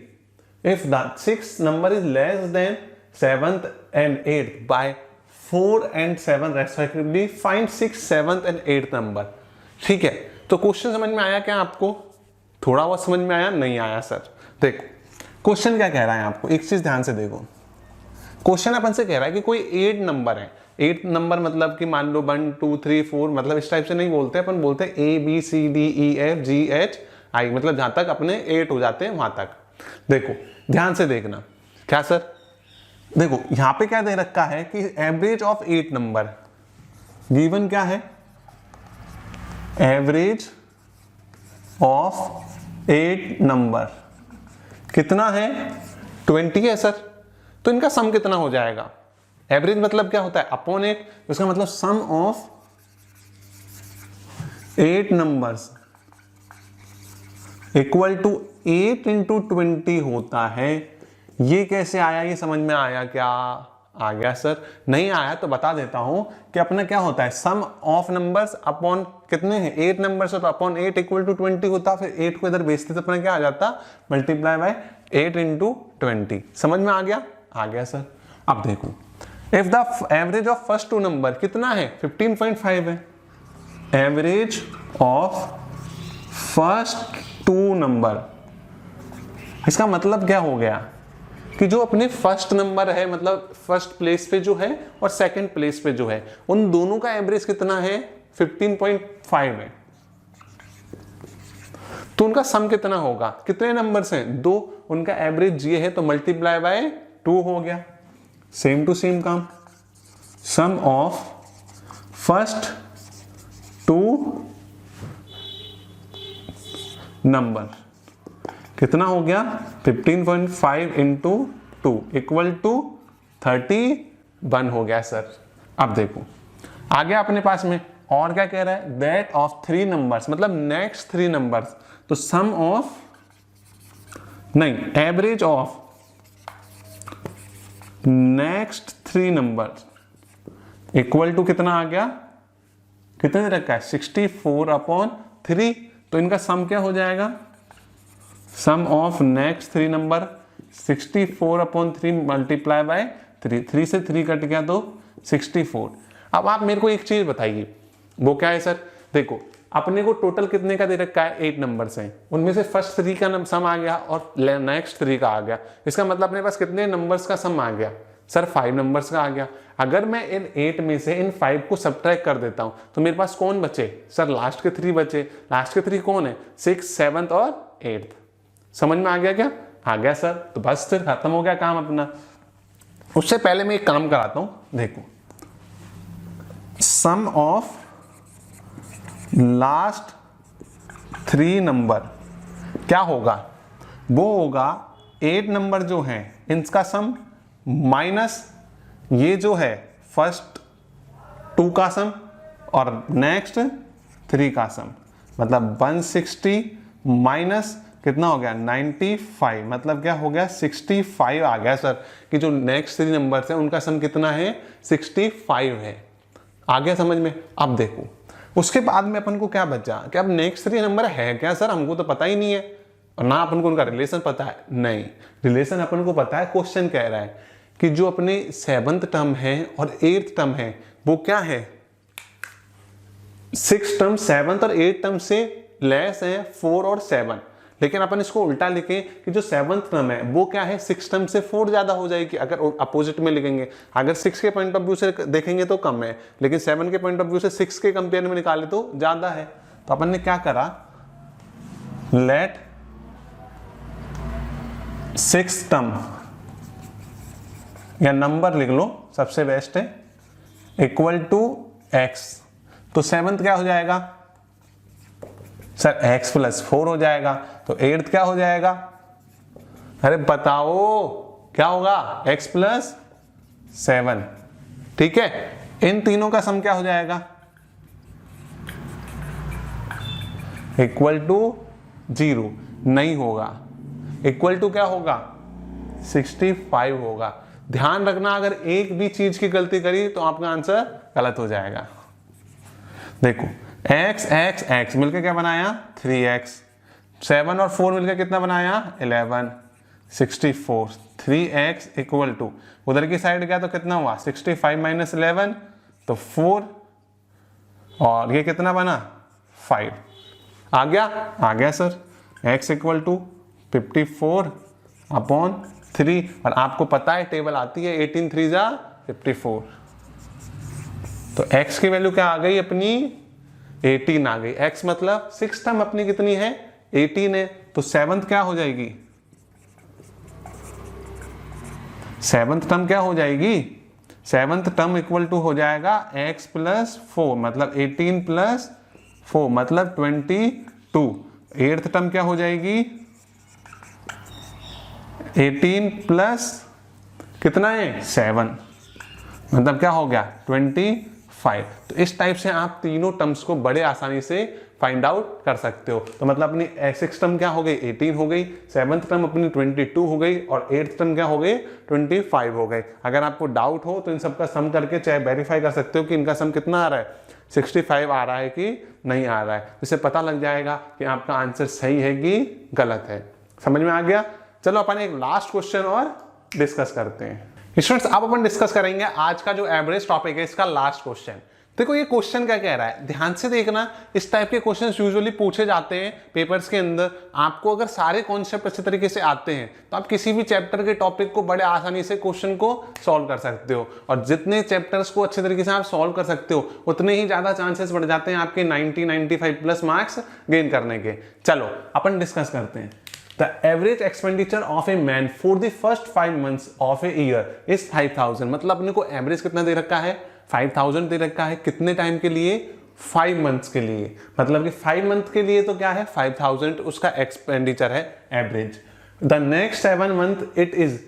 If the 6th number is less than 7th and 8th by 4 and 7 respectively, find 6th, 7th and 8th number। ठीक है, तो क्वेश्चन समझ में आया क्या आपको, थोड़ा बहुत समझ में आया, नहीं आया सर। देखो क्वेश्चन क्या कह रहा है आपको, एक चीज ध्यान से देखो। क्वेश्चन अपन से कह रहा है कि कोई 8 नंबर है, 8 नंबर मतलब कि मान लो 1 2 3 4, मतलब इस टाइप से नहीं बोलते, अपन बोलते हैं ABCDEFGH I, मतलब जहां तक अपने 8 हो जाते हैं वहां तक। देखो ध्यान से देखना, क्या सर, देखो यहां पे क्या दे रखा है कि एवरेज ऑफ 8 नंबर, गिवन क्या है एवरेज ऑफ 8 नंबर कितना है 20 है सर, तो इनका सम कितना हो जाएगा, एवरेज मतलब क्या होता है अपॉन 8, इसका मतलब sum of 8 numbers equal to 8 into 20 होता है। ये कैसे आया, ये समझ में आया क्या? आ गया सर। नहीं आया तो बता देता हूं कि अपना क्या होता है, सम ऑफ नंबर्स अपॉन कितने हैं 8 नंबर्स, तो अपॉन 8 इक्वल टू 20 होता। फिर 8 को इधर भेजते तो अपना क्या आ जाता, मल्टीप्लाई बाय 8 इंटू 20। समझ में आ गया? आ गया सर। अब देखो, if the average of first two number कितना है, 15.5 है। Average of first two number, इसका मतलब क्या हो गया कि जो अपने फर्स्ट नंबर है, मतलब फर्स्ट प्लेस पे जो है और सेकंड प्लेस पे जो है, उन दोनों का एवरेज कितना है, 15.5 है। तो उनका सम कितना होगा, कितने नंबर्स हैं, 2, उनका एवरेज ये है तो मल्टीप्लाई बाय 2 हो गया। सेम टू सेम काम, सम ऑफ फर्स्ट टू नंबर कितना हो गया, 15.5 इंटू 2 इक्वल टू 31 हो गया सर। अब देखो आ गया अपने पास में, और क्या कह रहा है, दैट ऑफ 3 नंबर्स, मतलब नेक्स्ट 3 नंबर्स। तो सम ऑफ, नहीं, average of next 3 number equal to कितना आ गया, कितने रखा है, 64/3। तो इनका सम क्या हो जाएगा, sum of next 3 number 64/3 multiply by 3, 3 से 3 कट गया तो 64। अब आप मेरे को एक चीज बताइए, वो क्या है सर, देखो अपने को टोटल कितने का दे रखा है, 8 नंबर्स हैं, उनमें से फर्स्ट 3 का सम आ गया और नेक्स्ट 3 का आ गया। इसका मतलब अपने पास कितने नंबर्स का सम आ गया सर, 5 नंबर्स का आ गया। अगर मैं इन 8 में से इन 5 को सब्ट्रैक्ट कर देता हूं तो मेरे पास कौन बचे सर, लास्ट के 3 बचे। लास्ट के 3 कौन है, 6, 7 और 8। समझ में आ गया क्या? आ गया सर। तो बस फिर खत्म हो गया काम अपना। उससे पहले मैं एक काम कराता हूं, देखो सम ऑफ लास्ट 3 नंबर क्या होगा, वो होगा 8 नंबर जो हैं इनका सम माइनस ये जो है फर्स्ट 2 का सम और नेक्स्ट 3 का सम, मतलब 160 माइनस कितना हो गया 95, मतलब क्या हो गया 65 आ गया सर, कि जो नेक्स्ट 3 नंबर्स हैं उनका सम कितना है, 65 है। आ गया समझ में? अब देखो उसके बाद में अपन को क्या बचा कि अब नेक्स्ट 3 नंबर है क्या सर, हमको तो पता ही नहीं है और ना अपन को उनका रिलेशन पता है। नहीं, रिलेशन अपन को पता है, क्वेश्चन कह रहा है कि जो अपने 7th टर्म है और 8th टर्म है वो क्या है, 6 टर्म 7th और 8th टर्म से लेस है 4 और 7। लेकिन अपन इसको उल्टा लिखें कि जो 7th टर्म है वो क्या है, 6 टर्म से 4 ज्यादा हो जाएगी अगर अपोजिट में लिखेंगे। अगर 6 के पॉइंट ऑफ व्यू से देखेंगे तो कम है, लेकिन 7 के पॉइंट ऑफ व्यू से 6 के कंपेयर में निकाले तो ज्यादा है। तो अपन ने क्या करा, लेट 6 टर्म या नंबर लिख लो, सबसे बेस्ट है, इक्वल टू x। तो 7th क्या हो जाएगा सर, x + 4 हो जाएगा। तो 8th क्या हो जाएगा, अरे बताओ क्या होगा, x + 7। ठीक है, इन तीनों का सम क्या हो जाएगा, इक्वल टू 0 नहीं होगा, इक्वल टू क्या होगा 65 होगा। ध्यान रखना, अगर एक भी चीज की गलती करी तो आपका आंसर गलत हो जाएगा। देखो x x x मिलकर क्या बनाया 3x, 7 और 4 मिलकर कितना बनाया 11, 64, 3x इक्वल टू उधर की साइड गया तो कितना हुआ 65 - 11 तो 4 और ये कितना बना 5। आ गया सर, x इक्वल टू 54/3। और आपको पता है टेबल आती है 18 3 जा 54। तो x की वैल्यू क्या आ गई अपनी 18 आ गई। x मतलब 6 टर्म अपनी कितनी है 18 है। तो 7th क्या हो जाएगी, 7th टर्म क्या हो जाएगी, 7th टर्म इक्वल टू हो जाएगा x + 4 मतलब 18 + 4 मतलब 22। 8th टर्म क्या हो जाएगी 18 प्लस कितना है 7 मतलब क्या हो गया 25। तो इस टाइप से आप तीनों टर्म्स को बड़े आसानी से फाइंड आउट कर सकते हो। तो मतलब अपनी 6th टर्म क्या हो गई 18 हो गई, 7th टर्म अपनी 22 हो गई और 8th टर्म क्या हो गई 25 हो गई। अगर आपको डाउट हो तो इन सबका सम करके चाहे वेरीफाई कर सकते हो कि इनका सम कितना आ रहा है, 65 आ रहा है कि नहीं आ रहा है। इससे पता लग जाएगा कि आपका आंसर सही है कि गलत है। समझ में आ गया। चलो अपन एक लास्ट क्वेश्चन और डिस्कस करते हैं। स्टूडेंट्स अब अपन डिस्कस करेंगे आज का जो एवरेज टॉपिक है इसका लास्ट क्वेश्चन। देखो ये क्वेश्चन क्या कह रहा है, ध्यान से देखना। इस टाइप के क्वेश्चंस यूजुअली पूछे जाते हैं पेपर्स के अंदर। आपको अगर सारे कॉन्सेप्ट अच्छे तरीके से आते हैं तो आप किसी भी चैप्टर के टॉपिक को बड़े आसानी से क्वेश्चन को सॉल्व कर सकते हो, और जितने चैप्टर्स को अच्छे तरीके से आप सॉल्व कर सकते हो उतने ही ज्यादा चांसेस बढ़ जाते हैं आपके 90-95 प्लस मार्क्स गेन करने के। चलो अपन डिस्कस करते हैं। The average expenditure of a man for the first 5 months of a year is 5000। मतलब अपने को एवरेज कितना दे रखा है 5000 दे रखा है। कितने टाइम के लिए 5 मंथ्स के लिए। मतलब कि 5 मंथ के लिए तो क्या है 5000 उसका एक्सपेंडिचर है average. The next 7 month it is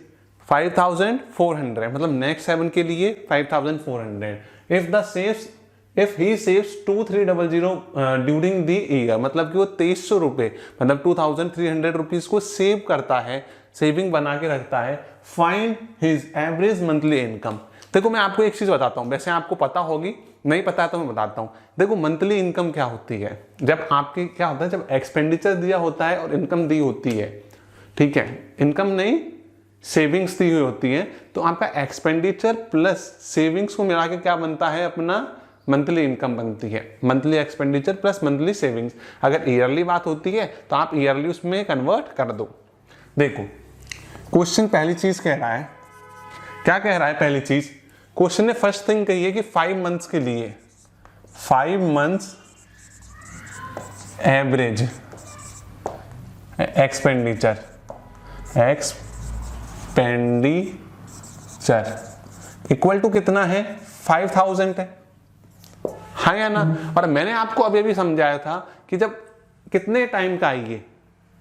5400। मतलब नेक्स्ट 7 के लिए 5400। If he saves 2300 during the year, मतलब कि वो 2300 रुपए मतलब 2300 रुपीज को सेव करता है, सेविंग बना के रखता है। Find his average monthly income. देखो मैं आपको एक चीज बताता हूँ, वैसे आपको पता होगी, नहीं पता तो मैं बताता हूँ। देखो मंथली इनकम क्या होती है, जब आपकी क्या होता है, जब एक्सपेंडिचर दिया होता है और इनकम दी होती है, ठीक है, इनकम नहीं सेविंग्स दी हुई होती है, तो आपका एक्सपेंडिचर प्लस सेविंग्स को मिला के क्या बनता है, अपना मंथली इनकम बनती है। Monthly expenditure plus monthly savings. अगर ईयरली बात होती है तो आप ईयरली उसमें कन्वर्ट कर दो। देखो क्वेश्चन पहली चीज कह रहा है, क्या कह रहा है पहली चीज, क्वेश्चन ने फर्स्ट थिंग कही है कि 5 मंथ्स के लिए 5 months average expenditure equal to कितना है 5000 है, हाँ या ना। और मैंने आपको अभी भी समझाया था कि जब कितने टाइम का है ये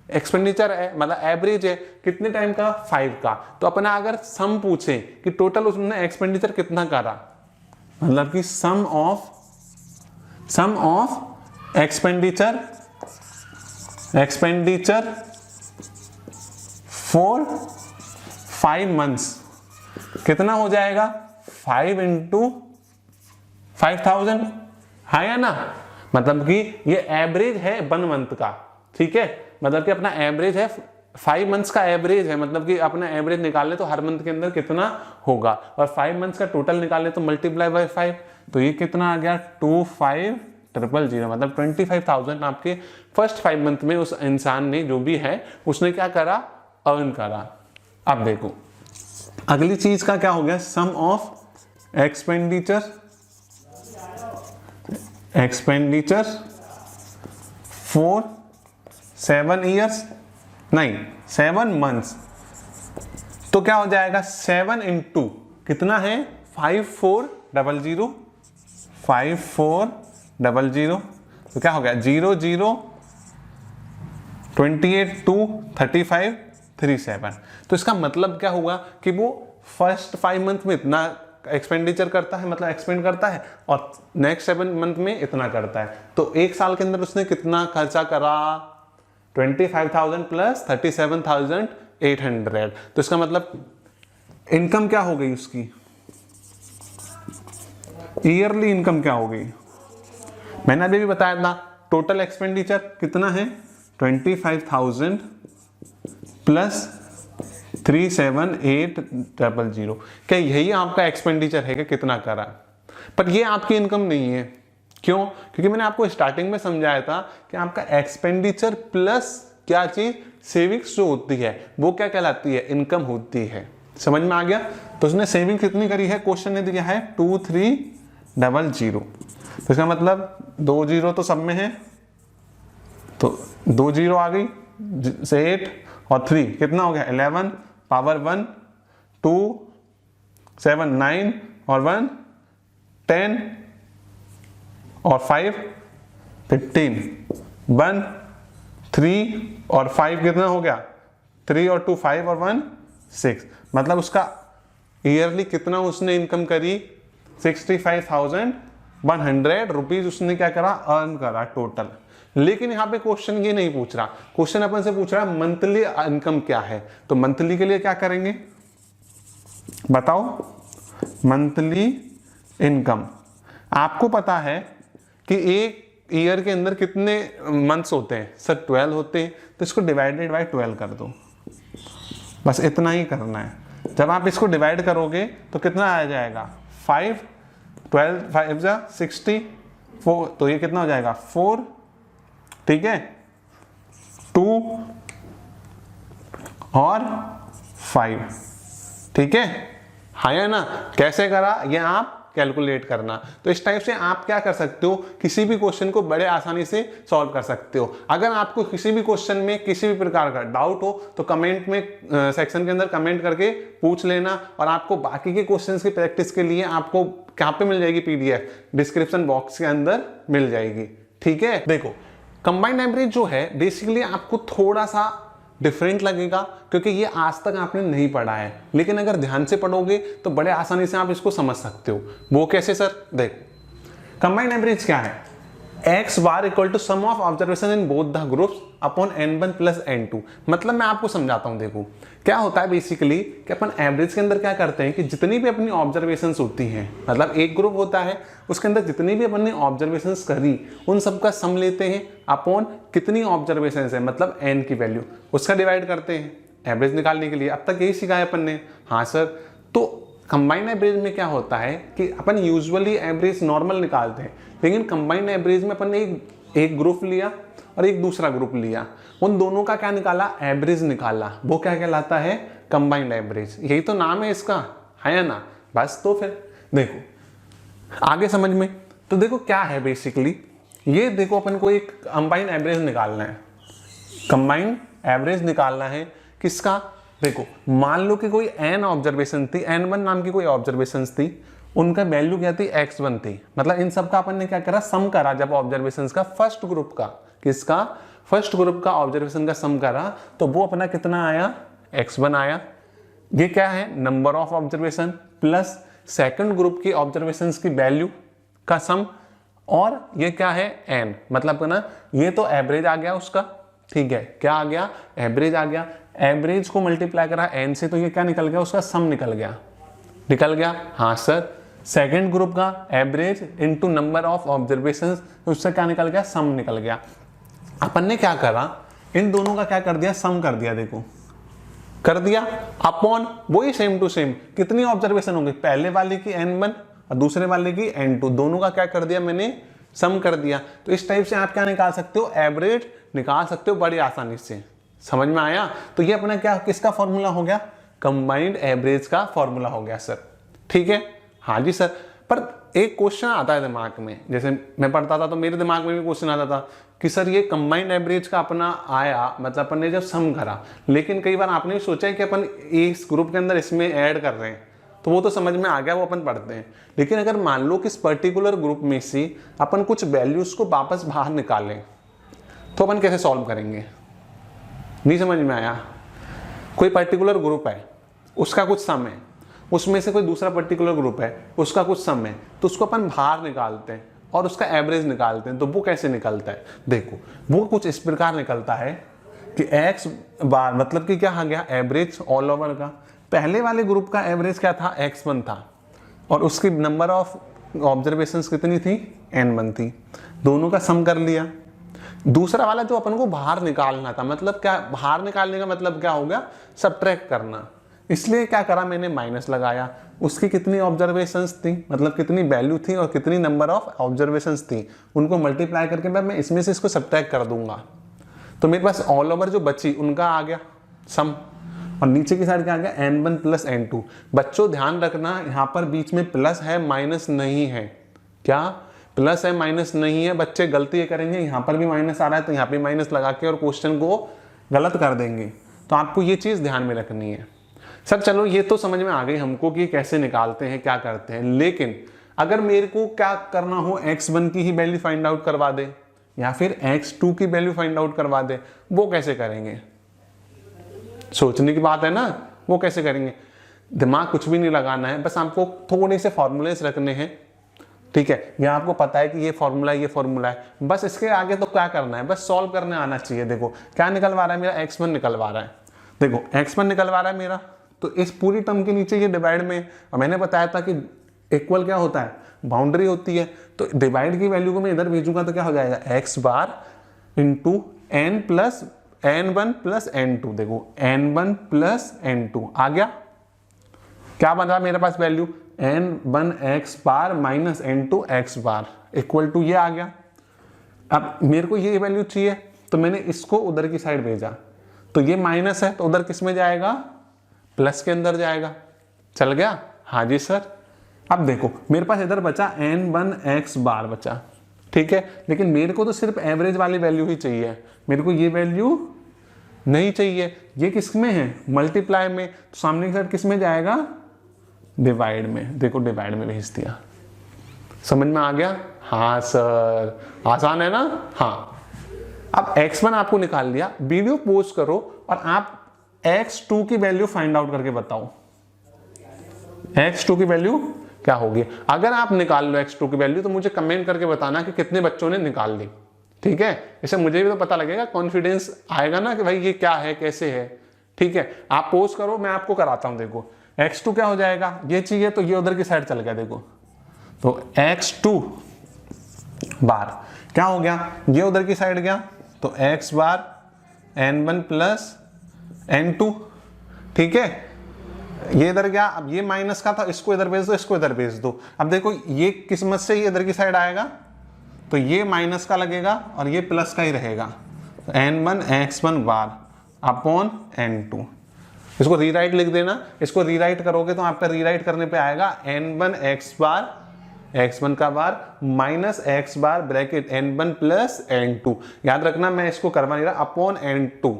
एक्सपेंडिचर है, मतलब एवरेज है कितने टाइम का 5 का, तो अपना अगर सम पूछे कि टोटल उसने एक्सपेंडिचर कितना करा, मतलब कि सम ऑफ एक्सपेंडिचर फॉर 5 मंथ्स कितना हो जाएगा 5 into 5000, हाँ या ना। मतलब कि ये एवरेज है 1 मंथ का, ठीक है, मतलब कि अपना एवरेज है 5 मंथ्स का एवरेज है, मतलब कि अपना एवरेज निकालने तो हर मंथ के अंदर कितना होगा, और 5 मंथ्स का टोटल निकालने तो मल्टीप्लाई बाय 5, तो ये कितना आ गया 25000, मतलब 25000 आपके फर्स्ट 5 मंथ में उस इंसान ने जो भी है उसने क्या करा, अर्न करा। अब देखो अगली चीज का क्या हो गया, सम ऑफ एक्सपेंडिचर फॉर 7 ईयर्स, नहीं 7 मंथ्स, तो क्या हो जाएगा 7 into कितना है 5400, तो क्या हो गया 00 28 2 35 37। तो इसका मतलब क्या हुआ कि वो फर्स्ट 5 मंथ में इतना एक्सपेंडिचर करता है, मतलब एक्सपेंड करता है, और नेक्स्ट 7 मंथ में इतना करता है। तो एक साल के अंदर उसने कितना खर्चा करा 25,000 प्लस 37,800। तो इसका मतलब इनकम क्या हो गई उसकी, ईयरली इनकम क्या हो गई, मैंने अभी भी बताया था टोटल एक्सपेंडिचर कितना है 25,000 प्लस 37,800। क्या यही आपका एक्सपेंडिचर है कि कितना करा, पर ये आपकी इनकम नहीं है। क्यों? क्योंकि मैंने आपको स्टार्टिंग में समझाया था कि आपका एक्सपेंडिचर प्लस क्या चीज सेविंग्स जो होती है वो क्या कहलाती है, इनकम होती है। समझ में आ गया। तो उसने सेविंग कितनी करी है, क्वेश्चन ने दिया है 2300, तो इसका मतलब 2 0 तो सब में है, तो 2 0 आ गई से 8 और 3 कितना हो गया 11 पावर 1 2 7 9 और 1 10 और 5 15 1 3 और 5 कितना हो गया 3 और 2 5 और 1 6। मतलब उसका ईयरली कितना उसने इनकम करी 65,100 रुपीज उसने क्या करा, अर्न करा टोटल। लेकिन यहाँ पे क्वेश्चन ये नहीं पूछ रहा, क्वेश्चन अपन से पूछ रहा है मंथली इनकम क्या है। तो मंथली के लिए क्या करेंगे बताओ, मंथली इनकम आपको पता है कि एक ईयर के अंदर कितने मंथ्स होते हैं सर, 12 होते हैं, तो इसको डिवाइडेड बाय 12 कर दो, बस इतना ही करना है। जब आप इसको डिवाइड करोगे तो कितना आ जाएगा 5, 12 5 जा 64, तो ये कितना हो जाएगा 4, ठीक है 2 और 5, ठीक है हाँ या ना। कैसे करा ये आप कैलकुलेट करना। तो इस टाइप से आप क्या कर सकते हो, किसी भी क्वेश्चन को बड़े आसानी से सॉल्व कर सकते हो। अगर आपको किसी भी क्वेश्चन में किसी भी प्रकार का डाउट हो तो कमेंट में सेक्शन के अंदर कमेंट करके पूछ लेना। और आपको बाकी के क्वेश्चंस की प्रैक्टिस के लिए आपको कहाँ पे मिल जाएगी पीडीएफ, डिस्क्रिप्शन बॉक्स के अंदर मिल जाएगी, ठीक है। देखो कंबाइंड एवरेज जो है बेसिकली आपको थोड़ा सा डिफरेंट लगेगा क्योंकि ये आज तक आपने नहीं पढ़ा है, लेकिन अगर ध्यान से पढ़ोगे तो बड़े आसानी से आप इसको समझ सकते हो। वो कैसे सर, देखो कंबाइंड एवरेज क्या है, X bar equal to sum of observation in both the groups upon n1 plus n2। मतलब मैं आपको समझाता हूं, देखो क्या होता है बेसिकली कि अपन एवरेज के अंदर क्या करते हैं कि जितनी भी अपनी ऑब्जर्वेशंस होती हैं, मतलब एक ग्रुप होता है उसके अंदर जितनी भी अपन ने ऑब्जर्वेशंस करी उन सबका सम लेते हैं अपॉन कितनी ऑब्जर्वेशंस है, मतलब n की वैल्यू, उसका डिवाइड करते हैं एवरेज निकालने के लिए। अब तक यही सिखाया अपन ने, हाँ सर। तो कंबाइंड एवरेज में क्या होता है कि अपन यूजुअली एवरेज नॉर्मल निकालते हैं, लेकिन कंबाइंड एवरेज में अपन ने एक ग्रुप लिया और एक दूसरा ग्रुप लिया, उन दोनों का क्या निकाला, एवरेज निकाला। वो क्या कहलाता है, कंबाइंड एवरेज। यही तो नाम है इसका, है या ना। बस तो फिर देखो आगे समझ में, तो देखो क्या है बेसिकली, ये देखो अपन को एक कंबाइंड एवरेज निकालना है, कंबाइंड एवरेज निकालना है किसका। देखो मान लो कि कोई n ऑब्जर्वेशन थी, n1 नाम की कोई ऑब्जर्वेशन थी, उनका वैल्यू क्या थी, x1 थी। मतलब इन सब का अपन ने क्या करा, सम करा। जब ऑब्जर्वेशन का फर्स्ट ग्रुप का, किसका, फर्स्ट ग्रुप का ऑब्जर्वेशन का सम करा तो वो अपना कितना आया, x1 आया। ये क्या है, number of observation plus second group की ऑब्जर्वेशंस की वैल्यू का सम, और ये क्या है n, मतलब ना ये तो एवरेज आ गया उसका, ठीक है, क्या आ गया, एवरेज आ गया। एवरेज को मल्टीप्लाई करा n से तो ये क्या निकल गया, उसका सम निकल गया, निकल गया हाँ सर। सेकंड ग्रुप का average into number of observations, तो उससे क्या निकल गया, सम निकल गया। अपन ने क्या करा, इन दोनों का क्या कर दिया, सम कर दिया, देखो कर दिया अपॉन वही सेम टू सेम कितनी ऑब्जर्वेशन होंगे, पहले वाले की n1 और दूसरे वाले की n2, दोनों का क्या कर दिया मैंने, सम कर दिया। तो इस टाइप से आप क्या निकाल सकते हो, एवरेज निकाल सकते हो बड़ी आसानी से। समझ में आया। तो ये अपना क्या, किसका फॉर्मूला हो गया, कंबाइंड एवरेज का फॉर्मूला हो गया सर, ठीक है हाँ जी सर। पर एक क्वेश्चन आता है दिमाग में, जैसे मैं पढ़ता था तो मेरे दिमाग में भी क्वेश्चन आता था कि सर ये कंबाइंड एवरेज का अपना आया, मतलब अपन ने जब सम करा, लेकिन कई बार आपने भी सोचा है कि अपन इस ग्रुप के अंदर इसमें ऐड कर रहे हैं, तो वो तो समझ में आ गया, वो अपन पढ़ते हैं। लेकिन अगर मान लो कि इस पर्टिकुलर ग्रुप में से अपन कुछ वैल्यूज को वापस बाहर निकालें तो अपन कैसे सॉल्व करेंगे, नहीं समझ में आया। कोई पर्टिकुलर ग्रुप है, उसका कुछ सम है, उसमें से कोई दूसरा पर्टिकुलर ग्रुप है, उसका कुछ सम है, तो उसको अपन बाहर निकालते हैं और उसका एवरेज निकालते हैं। तो वो कैसे निकलता है, देखो वो कुछ इस प्रकार निकलता है कि x बार, मतलब कि क्या आ गया, एवरेज ऑल ओवर का। पहले वाले ग्रुप का एवरेज क्या था, x1 था, और उसकी नंबर ऑफ ऑब्जर्वेशंस कितनी थी, n1 थी, दोनों का सम कर लिया। दूसरा वाला जो अपन को बाहर निकालना था, मतलब क्या, बाहर निकालने का मतलब क्या हो गया, सबट्रैक्ट करना। इसलिए क्या करा मैंने, माइनस लगाया। उसकी कितनी ऑब्जर्वेशंस थी, मतलब कितनी वैल्यू थी और कितनी नंबर ऑफ ऑब्जर्वेशंस थी, उनको मल्टीप्लाई करके मैं इसमें से इसको सबट्रैक्ट कर दूंगा। तो मेरे पास ऑल ओवर जो बची उनका आ गया सम, और नीचे की साइड क्या आ गया, n1 प्लस n2। बच्चों ध्यान रखना, यहाँ पर बीच में प्लस है माइनस नहीं है, क्या प्लस है माइनस नहीं है। बच्चे गलती ये करेंगे, यहाँ पर भी माइनस आ रहा है तो यहाँ पे माइनस लगा के और क्वेश्चन को गलत कर देंगे। तो आपको ये चीज़ ध्यान में रखनी है। सर चलो ये तो समझ में आ गई हमको कि कैसे निकालते हैं, क्या करते हैं, लेकिन अगर मेरे को क्या करना हो, x1 की ही वैल्यू फाइंड आउट करवा दे या फिर x2 की वैल्यू फाइंड आउट करवा दे, वो कैसे करेंगे, सोचने की बात है ना। वो कैसे करेंगे, दिमाग कुछ भी नहीं लगाना है, बस आपको थोड़े से फॉर्मूलेस रखने हैं, ठीक है, ये आपको पता है कि ये फॉर्मूला है, बस इसके आगे तो क्या करना है, बस सॉल्व करने आना चाहिए। देखो क्या निकलवा रहा है मेरा, x1 निकलवा रहा है। देखो x1 निकलवा रहा है मेरा, तो इस पूरी टर्म के नीचे ये डिवाइड में, और मैंने बताया था कि इक्वल क्या होता है, बाउंड्री होती है। तो डिवाइड की वैल्यू को मैं इधर भेजूंगा तो क्या हो जाएगा, x bar into n plus n1 plus n2। देखो n1 प्लस n2 आ गया, क्या बन रहा है मेरे पास value, n1 x bar minus n2 x bar equal to ये आ गया। अब मेरे को ये वैल्यू चाहिए, तो मैंने इसको उधर की साइड भेजा, तो ये माइनस है तो उधर किस में जाएगा, प्लस के अंदर जाएगा। चल गया, हाँ जी सर। अब देखो मेरे पास इधर बचा n1 x बार बचा, ठीक है, लेकिन मेरे को तो सिर्फ एवरेज वाली वैल्यू ही चाहिए, मेरे को ये वैल्यू नहीं चाहिए। ये किस में है, मल्टीप्लाई में, तो सामने की साइड किस में जाएगा, डिवाइड में। देखो डिवाइड में भेज दिया, समझ में आ गया, हाँ सर, आसान है ना। हाँ, अब x1 आपको निकाल लिया, वीडियो पोस्ट करो और आप x2 की वैल्यू फाइंड आउट करके बताओ, x2 की वैल्यू क्या होगी। अगर आप निकाल लो x2 की वैल्यू तो मुझे कमेंट करके बताना कि कितने बच्चों ने निकाल ली, ठीक है, इससे मुझे भी तो पता लगेगा, कॉन्फिडेंस आएगा ना कि भाई ये क्या है, कैसे है, ठीक है। आप पोस्ट करो, मैं आपको कराता हूं। देखो x2 क्या हो जाएगा, ये चाहिए तो ये उधर की साइड चल गया, देखो तो x2 बार क्या हो गया, ये उधर की साइड गया, तो x बार n1 प्लस n2, ठीक है, ये इधर गया। अब ये माइनस का था, इसको इधर भेज दो, इसको इधर भेज दो। अब देखो ये किस्मत से ये इधर की साइड आएगा, तो ये माइनस का लगेगा और ये प्लस का ही रहेगा, तो n1 x1 bar upon n2। इसको रीराइट लिख देना, इसको रीराइट करोगे तो आपका रीराइट करने पे आएगा n1 x बार x1 का बार minus x bar bracket n1 plus n2। याद रखना मैं इसको करवा नहीं रहा, अपॉन n2।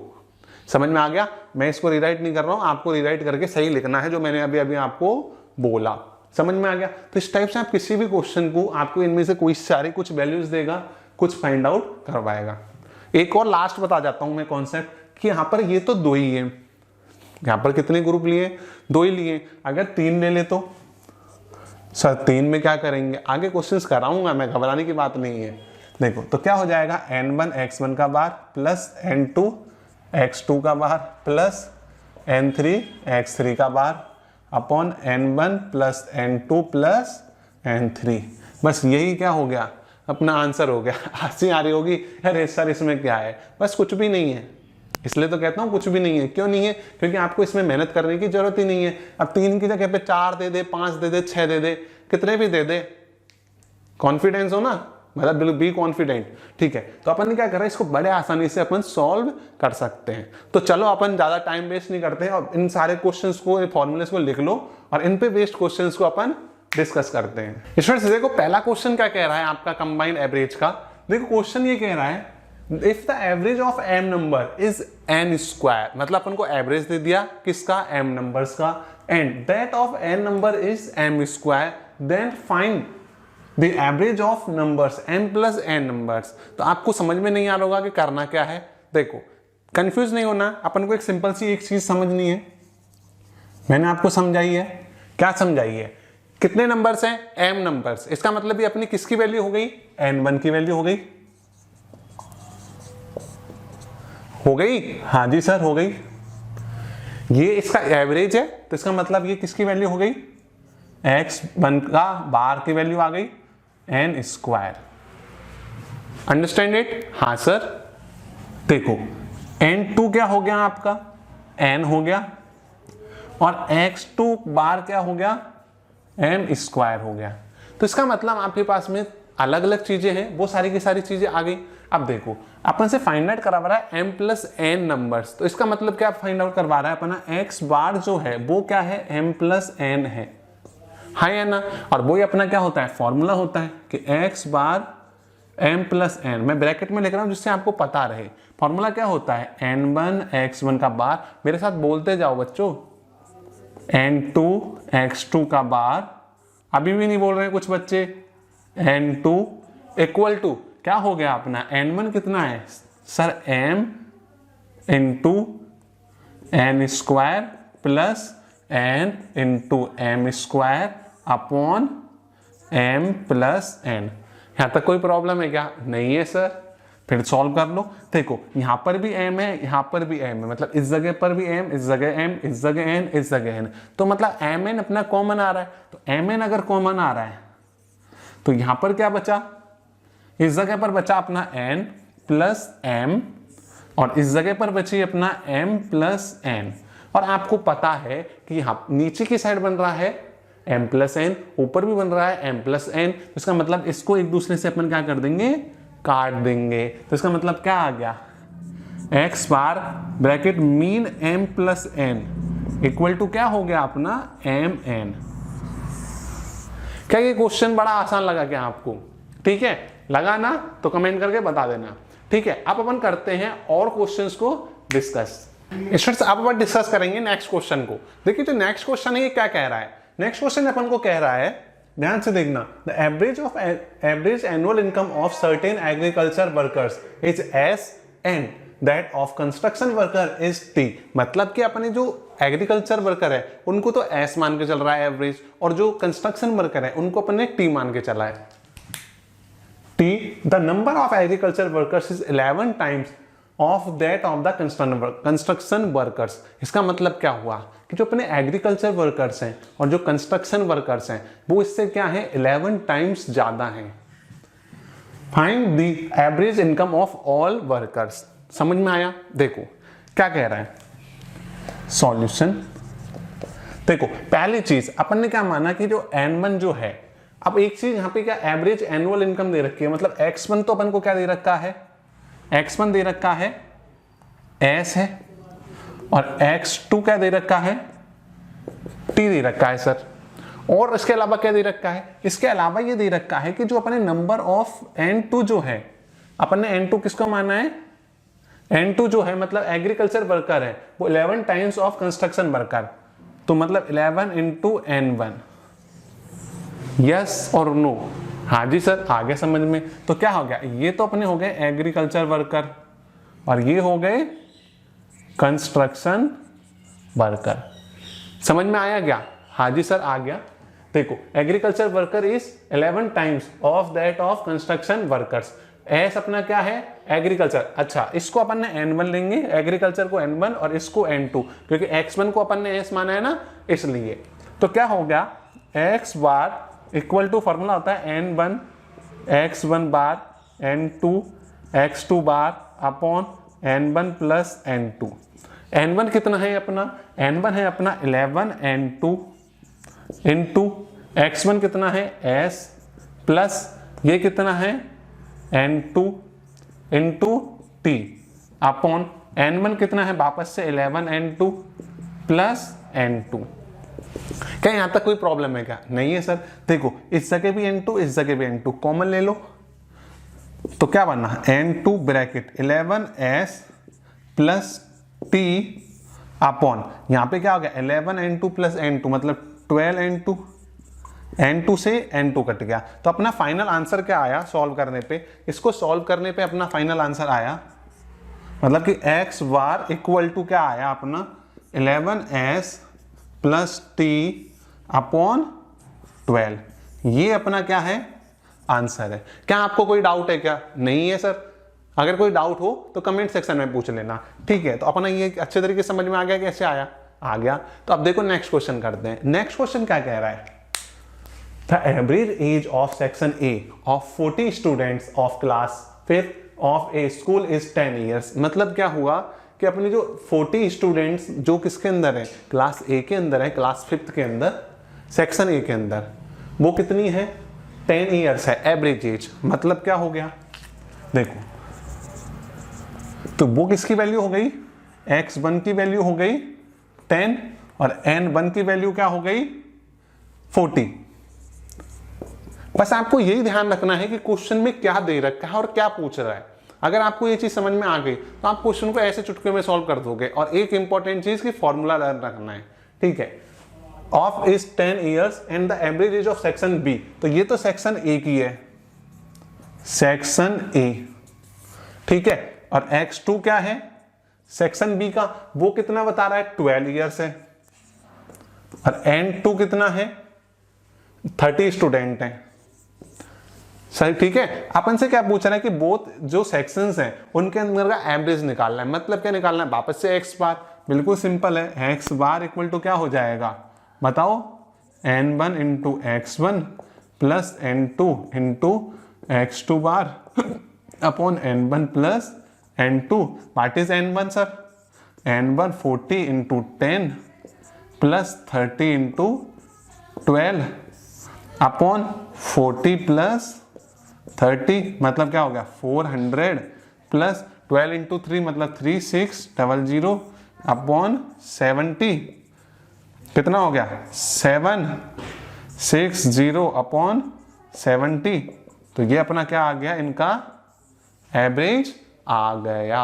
समझ में आ गया, मैं इसको रीराइट नहीं कर रहा हूं, आपको रीराइट करके सही लिखना है जो मैंने अभी अभी आपको बोला। समझ में आ गया। तो इस टाइप से आप किसी भी क्वेश्चन को, आपको इनमें से कोई सारे कुछ वैल्यूज देगा, कुछ फाइंड आउट करवाएगा। एक और लास्ट बता जाता हूं मैं कॉन्सेप्ट कि यहां पर ये तो दो ही है, यहां पर कितने ग्रुप लिए, दो ही लिए। अगर 3 ले ले तो सर 3 में क्या करेंगे, आगे क्वेश्चंस कराऊंगा मैं, घबराने की बात नहीं है। देखो तो क्या हो जाएगा, n1 x1 का बार प्लस n2 x2 का बार प्लस n3 x3 का bar upon n1 plus n2 plus n3। बस यही क्या हो गया, अपना आंसर हो गया। हंसी आ रही होगी, अरे सर इसमें क्या है, बस कुछ भी नहीं है। इसलिए तो कहता हूँ कुछ भी नहीं है। क्यों नहीं है, क्योंकि आपको इसमें मेहनत करने की जरूरत ही नहीं है। अब 3 की जगह पे 4 दे दे, 5 दे दे, 6 दे दे, कितने भी दे दे, कॉन्फिडेंस हो ना, मतलब बिल्कुल बी कॉन्फिडेंट, ठीक है। तो अपन ने क्या करा, इसको बड़े आसानी से अपन सॉल्व कर सकते हैं। तो चलो अपन ज्यादा टाइम वेस्ट नहीं करते हैं और इन सारे क्वेश्चंस को, फॉर्मूलेस को लिख लो और इन पे बेस्ड क्वेश्चंस को अपन डिस्कस करते हैं। स्टूडेंट्स देखो पहला क्वेश्चन क्या कह रहा है आपका कंबाइंड एवरेज का। देखो क्वेश्चन ये कह रहा है if the average of m number is n square, मतलब अपन को एवरेज दे दिया किसका, m नंबर्स का, and that of n number is m square, then find the average of numbers m plus n numbers. तो आपको समझ में नहीं आ रहा होगा कि करना क्या है। देखो कंफ्यूज नहीं होना, अपन को एक सिंपल सी एक चीज समझनी है, मैंने आपको समझाई है। क्या समझाई है, कितने नंबर्स हैं, m नंबर्स। इसका मतलब ये अपनी किसकी वैल्यू हो गई, n1 की वैल्यू हो गई, हो गई, हाँ जी सर हो गई। ये इसका एवरेज है तो इसका मतलब ये किसकी वैल्यू हो गई, x1 का बार की वैल्यू आ गई n स्क्वायर। अंडरस्टैंड इट, हाँ सर। देखो n2 क्या हो गया आपका, n हो गया, और x2 बार क्या हो गया, m स्क्वायर हो गया। तो इसका मतलब आपके पास में अलग अलग चीजें हैं, वो सारी की सारी चीजें आ गई। अब देखो अपन से फाइंड आउट करवा रहा है m प्लस n नंबर्स, तो इसका मतलब क्या फाइंड आउट करवा रहा है अपना, x बार जो है वो क्या है, m प्लस n है, हाई है ना। और वो ही अपना क्या होता है, फॉर्मूला होता है कि x बार m प्लस n, मैं ब्रैकेट में लिख रहा हूं जिससे आपको पता रहे। फॉर्मूला क्या होता है, n1 x1 का बार, मेरे साथ बोलते जाओ बच्चों, n2 x2 का बार, अभी भी नहीं बोल रहे कुछ बच्चे, n2 इक्वल टू क्या हो गया अपना, n1 कितना है sir, m into n square plus n into m square upon m plus n। यहां तक कोई प्रॉब्लम है क्या? नहीं है सर। फिर सॉल्व कर लो। देखो यहां पर भी m है, यहां पर भी m है, मतलब इस जगह पर भी m, इस जगह m, इस जगह n, इस जगह n, तो मतलब mn अपना कॉमन आ रहा है। तो mn अगर कॉमन आ रहा है तो यहां पर क्या बचा? इस जगह पर बचा अपना n प्लस m और इस जगह पर बची अपना m प्लस n। और आपको पता है कि यहाँ नीचे की साइड बन रहा है m प्लस n, ऊपर भी बन रहा है m प्लस n। तो इसका मतलब इसको एक दूसरे से अपन क्या कर देंगे? काट देंगे। तो इसका मतलब क्या आ गया? x bar bracket mean m plus n equal to क्या हो गया अपना? mn। क्या ये क्वेश्चन बड़ा आसान लगा क्या आपको? ठीक है, लगा ना? तो कमेंट करके बता देना। ठीक है, अब अपन करते हैं और क्वेश्चंस को डिस्कस। स्टूडेंट्स अब अपन डिस्कस करेंगे नेक्स्ट क्वेश्चन को। देखिए जो नेक्स्ट क्वेश्चन है ये क्या कह रहा है? नेक्स्ट क्वेश्चन अपन को कह रहा है, ध्यान से देखना, the average annual income of certain agriculture workers is S and that of construction worker is T. मतलब कि अपने जो एग्रीकल्चर वर्कर है उनको तो एस मान के चल रहा है एवरेज, और जो कंस्ट्रक्शन वर्कर है उनको अपन ने टी मान के चला है। T the number of agriculture workers is 11 times of that of the construction workers. इसका मतलब क्या हुआ कि जो अपने एग्रीकल्चर वर्कर्स हैं और जो कंस्ट्रक्शन वर्कर्स हैं वो इससे क्या है? 11 टाइम्स ज्यादा हैं। Find the average income of all workers. समझ में आया? देखो क्या कह रहा है सॉल्यूशन। देखो पहली चीज अपन ने क्या माना कि जो n1 जो है, अब एक चीज यहाँ पे क्या एवरेज एनुअल इनकम दे रखी है, मतलब x1 तो अपन को क्या दे रखा है? x1 दे रखा है s है, और x2 क्या दे रखा है? t दे रखा है सर। और इसके अलावा क्या दे रखा है? इसके अलावा ये दे रखा है कि जो अपने नंबर ऑफ n2 जो है, अपन ने n2 किसको माना है? n2 जो है मतलब एग्रीकल्चर वर्कर है वो 11 टाइम्स ऑफ कंस्ट्रक्शन वर्कर, तो मतलब 11 इंटू n1। यस और नो? हाँ जी सर, आ गया समझ में। तो क्या हो गया? ये तो अपने हो गए एग्रीकल्चर वर्कर और ये हो गए कंस्ट्रक्शन वर्कर। समझ में आया क्या? हाँ जी सर आ गया। देखो agriculture worker is 11 times of that of construction workers. S अपना क्या है? एग्रीकल्चर। अच्छा इसको अपन ने n1 लेंगे, एग्रीकल्चर को n1 और इसको n2, क्योंकि x1 को अपन ने s माना है ना, इसलिए। तो क्या हो गया? x bar equal to formula होता है n1 x1 बार n2 x2 bar upon n1 plus n2। n1 कितना है अपना? n1 है अपना 11 n2 इंटू x1 कितना है? s प्लस ये कितना है? n2 into t upon n1 कितना है? वापस से 11 n2 प्लस n2। क्या यहां तक कोई प्रॉब्लम है क्या? नहीं है सर। देखो इस जगह भी n2 इस जगह भी n2 कॉमन ले लो, तो क्या बनना है? n2 bracket 11s plus t upon यहां पे क्या हो गया? 11 n2 प्लस n2 मतलब 12 n2, n2 से n2 कट गया। तो अपना फाइनल आंसर क्या आया सॉल्व करने पे? इसको सॉल्व करने पे अपना फाइनल आंसर आया, मतलब कि x बार इक्वल टू क्या आया अपना? 11s plus t upon 12। ये अपना क्या है? आंसर है। क्या आपको कोई डाउट है क्या? नहीं है सर। अगर कोई डाउट हो तो कमेंट सेक्शन में पूछ लेना। ठीक है, तो अपना ये अच्छे तरीके से समझ में आ गया कैसे आया? आ गया। तो अब देखो नेक्स्ट क्वेश्चन करते हैं। नेक्स्ट क्वेश्चन क्या कह रहा है? The average age of section A of 40 students of class 5th of A school is 10 years. मतलब क्या हुआ कि अपने जो 40 स्टूडेंट्स जो किसके अंदर है? क्लास ए के अंदर है, क्लास 5th के अंदर, सेक्शन ए के अंदर, वो कितनी है? 10 ईयर्स है एवरेज एज। मतलब क्या हो गया? देखो तो वो किसकी वैल्यू हो गई? x1 की वैल्यू हो गई 10 और n1 की वैल्यू क्या हो गई? 40। बस आपको यही ध्यान रखना है कि क्वेश्चन में क्या दे रखा है और क्या पूछ रहा है। अगर आपको ये चीज समझ में आ गई तो आप क्वेश्चन को ऐसे चुटकी में सॉल्व कर दोगे। और एक इंपॉर्टेंट चीज की फॉर्मूला लर्न रखना है। ठीक है, of is 10 years and the average age of section B. तो ये तो सेक्शन ए की है, सेक्शन ए। ठीक है, और x2 क्या है? सेक्शन बी का। वो कितना बता रहा है? 12 ईयर्स है। और n2 कितना है? 30 स्टूडेंट हैं। सही, ठीक है। अपन से क्या पूछ रहा है कि बोथ जो सेक्शंस हैं उनके अंदर का एवरेज निकालना है। मतलब क्या निकालना है, वापस से एक्स बार, बिल्कुल सिंपल है। एक्स बार इक्वल टू क्या हो जाएगा बताओ, n1 into x1 plus n2 into x2 bar upon n1 plus n2। What is n1 sir, n1 40 into 10 plus 30 into 12 upon 40 plus 30 मतलब क्या हो गया 400 प्लस 12 इंटू 3 मतलब 3600 अपॉन 70 कितना हो गया 760 अपॉन 70। तो ये अपना क्या आ गया, इनका एवरेज आ गया।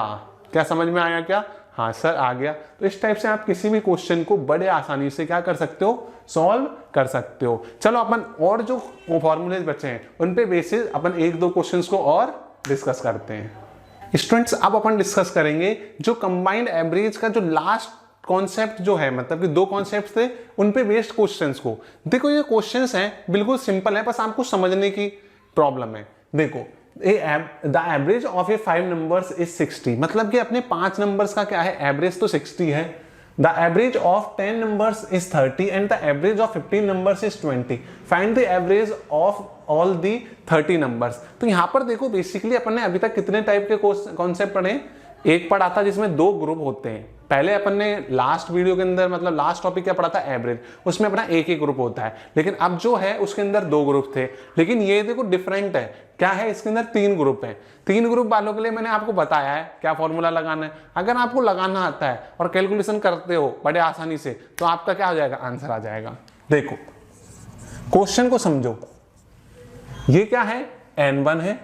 क्या समझ में आया क्या? हाँ सर आ गया। तो इस टाइप से आप किसी भी क्वेश्चन को बड़े आसानी से क्या कर सकते हो, सॉल्व कर सकते हो। चलो अपन और जो फॉर्मूलेज बचे हैं उन पे बेसिस अपन एक दो क्वेश्चंस को और डिस्कस करते हैं। स्टूडेंट्स अब अपन डिस्कस करेंगे जो कंबाइंड एवरेज का जो लास्ट कॉन्सेप्ट जो है, मतलब कि दो कॉन्सेप्ट थे उन पे बेस्ड क्वेश्चंस को। देखो ये क्वेश्चंस हैं बिल्कुल सिंपल है, बस आपको समझने की प्रॉब्लम है। देखो the average of A 5 numbers is 60, मतलब कि अपने 5 नंबर्स का क्या है एवरेज तो 60 है। The average of 10 numbers is 30 and the average of 15 numbers is 20। Find the average of all the 30 numbers. तो यहां पर देखो बेसिकली अपन ने अभी तक कितने टाइप के कॉन्सेप्ट पढ़े, एक पढ़ा था जिसमें दो ग्रुप होते हैं। पहले अपन ने लास्ट वीडियो के अंदर मतलब लास्ट टॉपिक क्या पढ़ा था, एवरेज, उसमें अपना एक ही ग्रुप होता है। लेकिन अब जो है उसके अंदर दो ग्रुप थे, लेकिन ये देखो डिफरेंट है। क्या है, इसके अंदर 3 ग्रुप हैं। 3 ग्रुप वालों के लिए मैंने आपको बताया है क्या फॉर्मूला लगाना है। अगर आपको लगाना आता है और कैलकुलेशन करते हो बड़े आसानी से तो आपका क्या हो जाएगा, आंसर आ जाएगा। देखो क्वेश्चन को समझो, ये क्या है n1 है,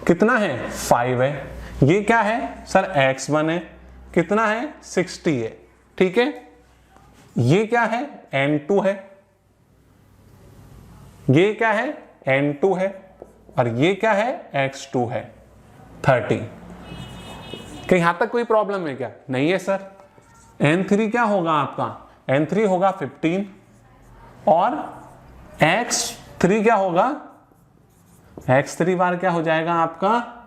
कितना है 5 है। ये क्या है सर x1 है, कितना है 60 है, ठीक है। ये क्या है n2 है, ये क्या है n2 है, और ये क्या है x2 है 30। कहीं यहां तक कोई प्रॉब्लम है क्या? नहीं है सर। n3 क्या होगा आपका, n3 होगा 15 और x3 क्या होगा, x3 बार क्या हो जाएगा आपका,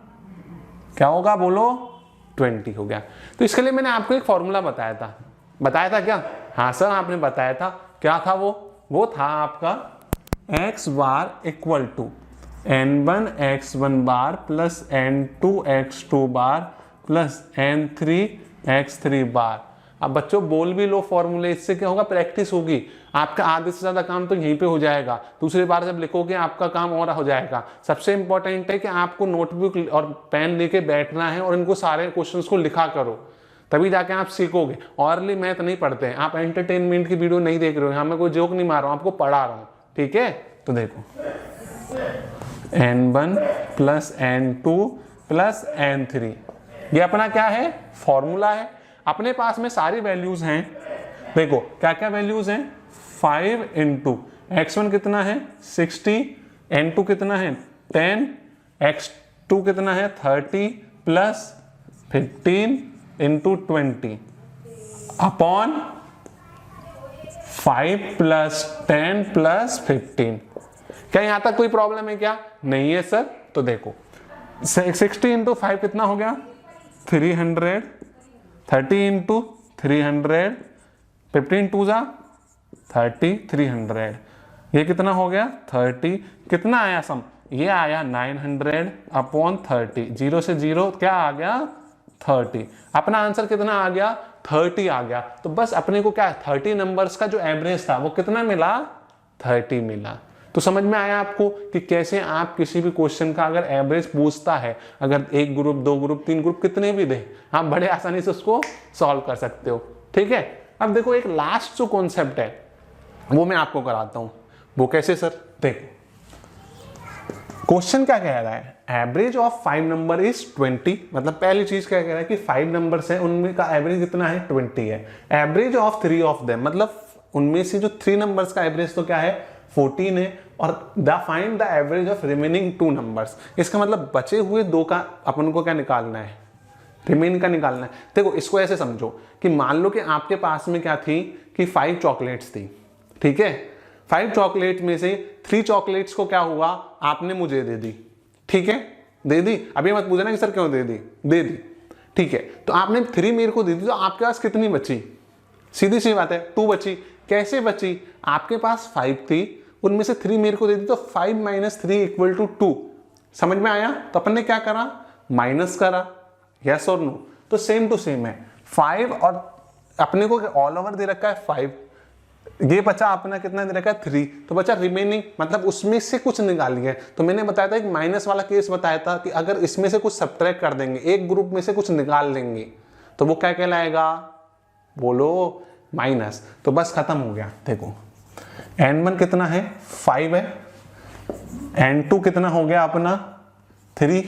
क्या होगा बोलो, 20 हो गया। तो इसके लिए मैंने आपको एक फॉर्मूला बताया था क्या? हाँ सर आपने बताया था। क्या था वो था आपका x bar equal to n1 x1 bar plus n2 x2 bar plus n3 x3 bar. अब बच्चों बोल भी लो फॉर्मूले, इससे क्या होगा, प्रैक्टिस होगी। आपका आधे से ज्यादा काम तो यहीं पे हो जाएगा, दूसरी बार जब लिखोगे आपका काम और हो जाएगा। सबसे इंपॉर्टेंट है कि आपको नोटबुक और पेन लेके बैठना है और इनको सारे क्वेश्चंस को लिखा करो, तभी जाके आप सीखोगे। ऑरली मैथ नहीं पढ़ते हैं, आप एंटरटेनमेंट की वीडियो नहीं देख रहे हो, यहाँ मैं कोई जोक नहीं मार रहा हूँ, आपको पढ़ा रहा हूँ, ठीक है। तो देखो n1 plus n2 plus n3, ये अपना क्या है, फॉर्मूला है। अपने पास में सारी वैल्यूज हैं। देखो क्या क्या वैल्यूज हैं, 5 इंटू x1 कितना है 60, n2 कितना है 10, x2 कितना है 30 plus 15 into 20 upon 5 plus 10 plus 15। क्या यहां तक कोई प्रॉब्लम है क्या? नहीं है सर। तो देखो 60 इंटू 5 कितना हो गया 300, 30 इंटू 300, 15 टू जा 30, 300, ये कितना हो गया 30। कितना आया सम, ये आया 900 अपॉन 30, 0 से 0 क्या आ गया 30। अपना आंसर कितना आ गया 30 आ गया। तो बस अपने को क्या 30 नंबर्स का जो एवरेज था वो कितना मिला 30 मिला। तो समझ में आया आपको कि कैसे आप किसी भी क्वेश्चन का अगर एवरेज पूछता है, अगर एक ग्रुप, दो ग्रुप, 3 ग्रुप कितने भी दे, आप बड़े आसानी से उसको सॉल्व कर सकते हो, ठीक है। अब देखो एक लास्ट जो कॉन्सेप्ट है वो मैं आपको कराता हूं। वो कैसे सर? देखो क्वेश्चन क्या कह रहा है, एवरेज ऑफ 5 नंबर इज 20। मतलब पहली चीज क्या कह रहा है कि 5 नंबर्स है उनमें का एवरेज कितना है 20 है। एवरेज ऑफ 3 ऑफ देम, मतलब उनमें से जो 3 नंबर्स का एवरेज तो क्या है 14 है। और the find the average of remaining 2 numbers, इसका मतलब बचे हुए 2 का अपन को क्या निकालना है, रिमेन का निकालना है। देखो इसको ऐसे समझो कि मान लो कि आपके पास में क्या थी कि 5 चॉकलेट्स थी, ठीक है। 5 चॉकलेट में से 3 चॉकलेट्स को क्या हुआ, आपने मुझे दे दी, ठीक है, दे दी। अभी मत पूछना कि सर क्यों दे दी, दे दी, ठीक है। तो आपने 3 मेरे को दे दी, तो आपके पास कितनी बची, सीधी सी बात है 2 बची। कैसे बची, आपके पास 5 थी, उनमें से 3 मेरे को दे दी, तो 5 - 3 = 2। समझ में आया? तो अपन ने क्या करा, माइनस करा, यस और नो। तो सेम टू सेम है 5, और अपने को ऑल ओवर दे रखा है 5, ये बचा अपना कितना दे रखा है 3, तो बचा रिमेनिंग, मतलब उसमें से कुछ निकालिए। तो मैंने बताया था एक माइनस वाला केस बताया था कि अगर इसमें से कुछ सब्ट्रैक्ट कर देंगे, एक ग्रुप में से कुछ निकाल लेंगे, तो वो क्या कहलाएगा, बोलो, माइनस। तो बस खत्म हो गया। देखो n1 कितना है, 5 है, n2 कितना हो गया अपना 3,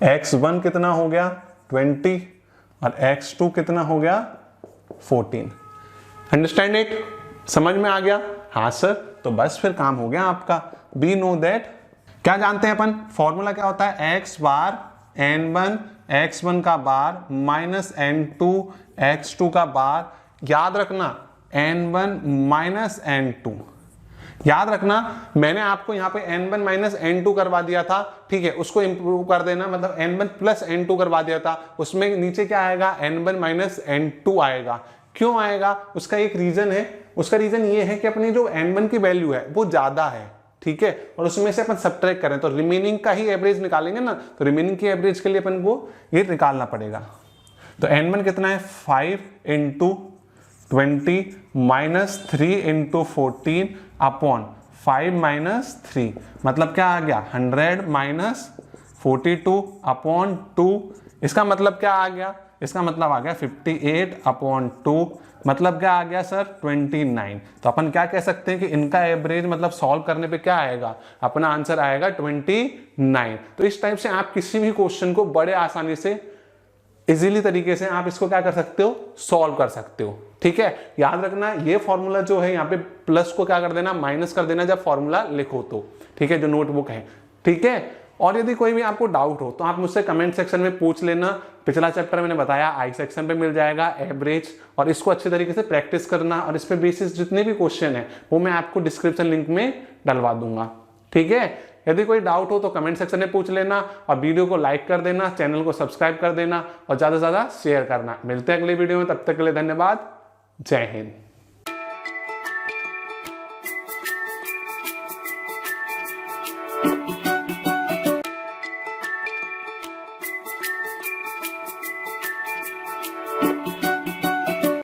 x1 कितना हो गया 20, और x2 कितना हो गया 14। Understand it? समझ में आ गया? हाँ सर। तो बस फिर काम हो गया आपका। वी नो दैट, क्या जानते हैं अपन, फॉर्मूला क्या होता है, x बार n1 x1 का बार माइनस n2 x2 का बार। याद रखना n1 - n2, याद रखना मैंने आपको यहाँ पे n1 - n2 करवा दिया था, ठीक है, उसको इंप्रूव कर देना, मतलब n1 + n2 करवा दिया था, उसमें नीचे क्या आएगा, n1 - n2 आएगा। क्यों आएगा, उसका एक रीजन है। उसका रीजन ये है कि अपनी जो n1 की वैल्यू है वो ज्यादा है, ठीक है, और उसमें से अपन सब्ट्रैक्ट करें तो रिमेनिंग का ही एवरेज निकालेंगे ना, तो रिमेनिंग की एवरेज के लिए अपन को ये निकालना पड़ेगा। तो n1 कितना है, 5 × 20 - 3 × 14 अपॉन 5 - 3, मतलब क्या आ गया 100 - 42 अपॉन 2। इसका मतलब क्या आ गया, इसका मतलब आ गया 58/2, मतलब क्या आ गया सर 29। तो अपन क्या कह सकते हैं कि इनका एवरेज मतलब सॉल्व करने पे क्या आएगा, अपना आंसर आएगा 29। तो इस टाइप से आप किसी भी क्वेश्चन को बड़े आसानी से इजीली तरीके से आप इसको क्या कर सकते हो, सॉल्व कर सकते हो, ठीक है। याद रखना ये फॉर्मूला जो है यहाँ पे प्लस को क्या कर देना, माइनस कर देना जब फॉर्मूला लिखो तो, ठीक है, जो नोटबुक है, ठीक है। और यदि कोई भी आपको डाउट हो तो आप मुझसे कमेंट सेक्शन में पूछ लेना। पिछला चैप्टर मैंने बताया आई सेक्शन पे मिल जाएगा एवरेज, और इसको अच्छे तरीके से प्रैक्टिस करना, और इस पे बेसिस जितने भी क्वेश्चन है वो मैं आपको डिस्क्रिप्शन लिंक में डलवा दूंगा, ठीक है। यदि कोई डाउट हो तो कमेंट सेक्शन में पूछ लेना, और वीडियो को लाइक कर देना, चैनल को सब्सक्राइब कर देना, और ज़्यादा से ज़्यादा शेयर करना। मिलते हैं अगले वीडियो में, तब तक के लिए धन्यवाद। जय हिंद।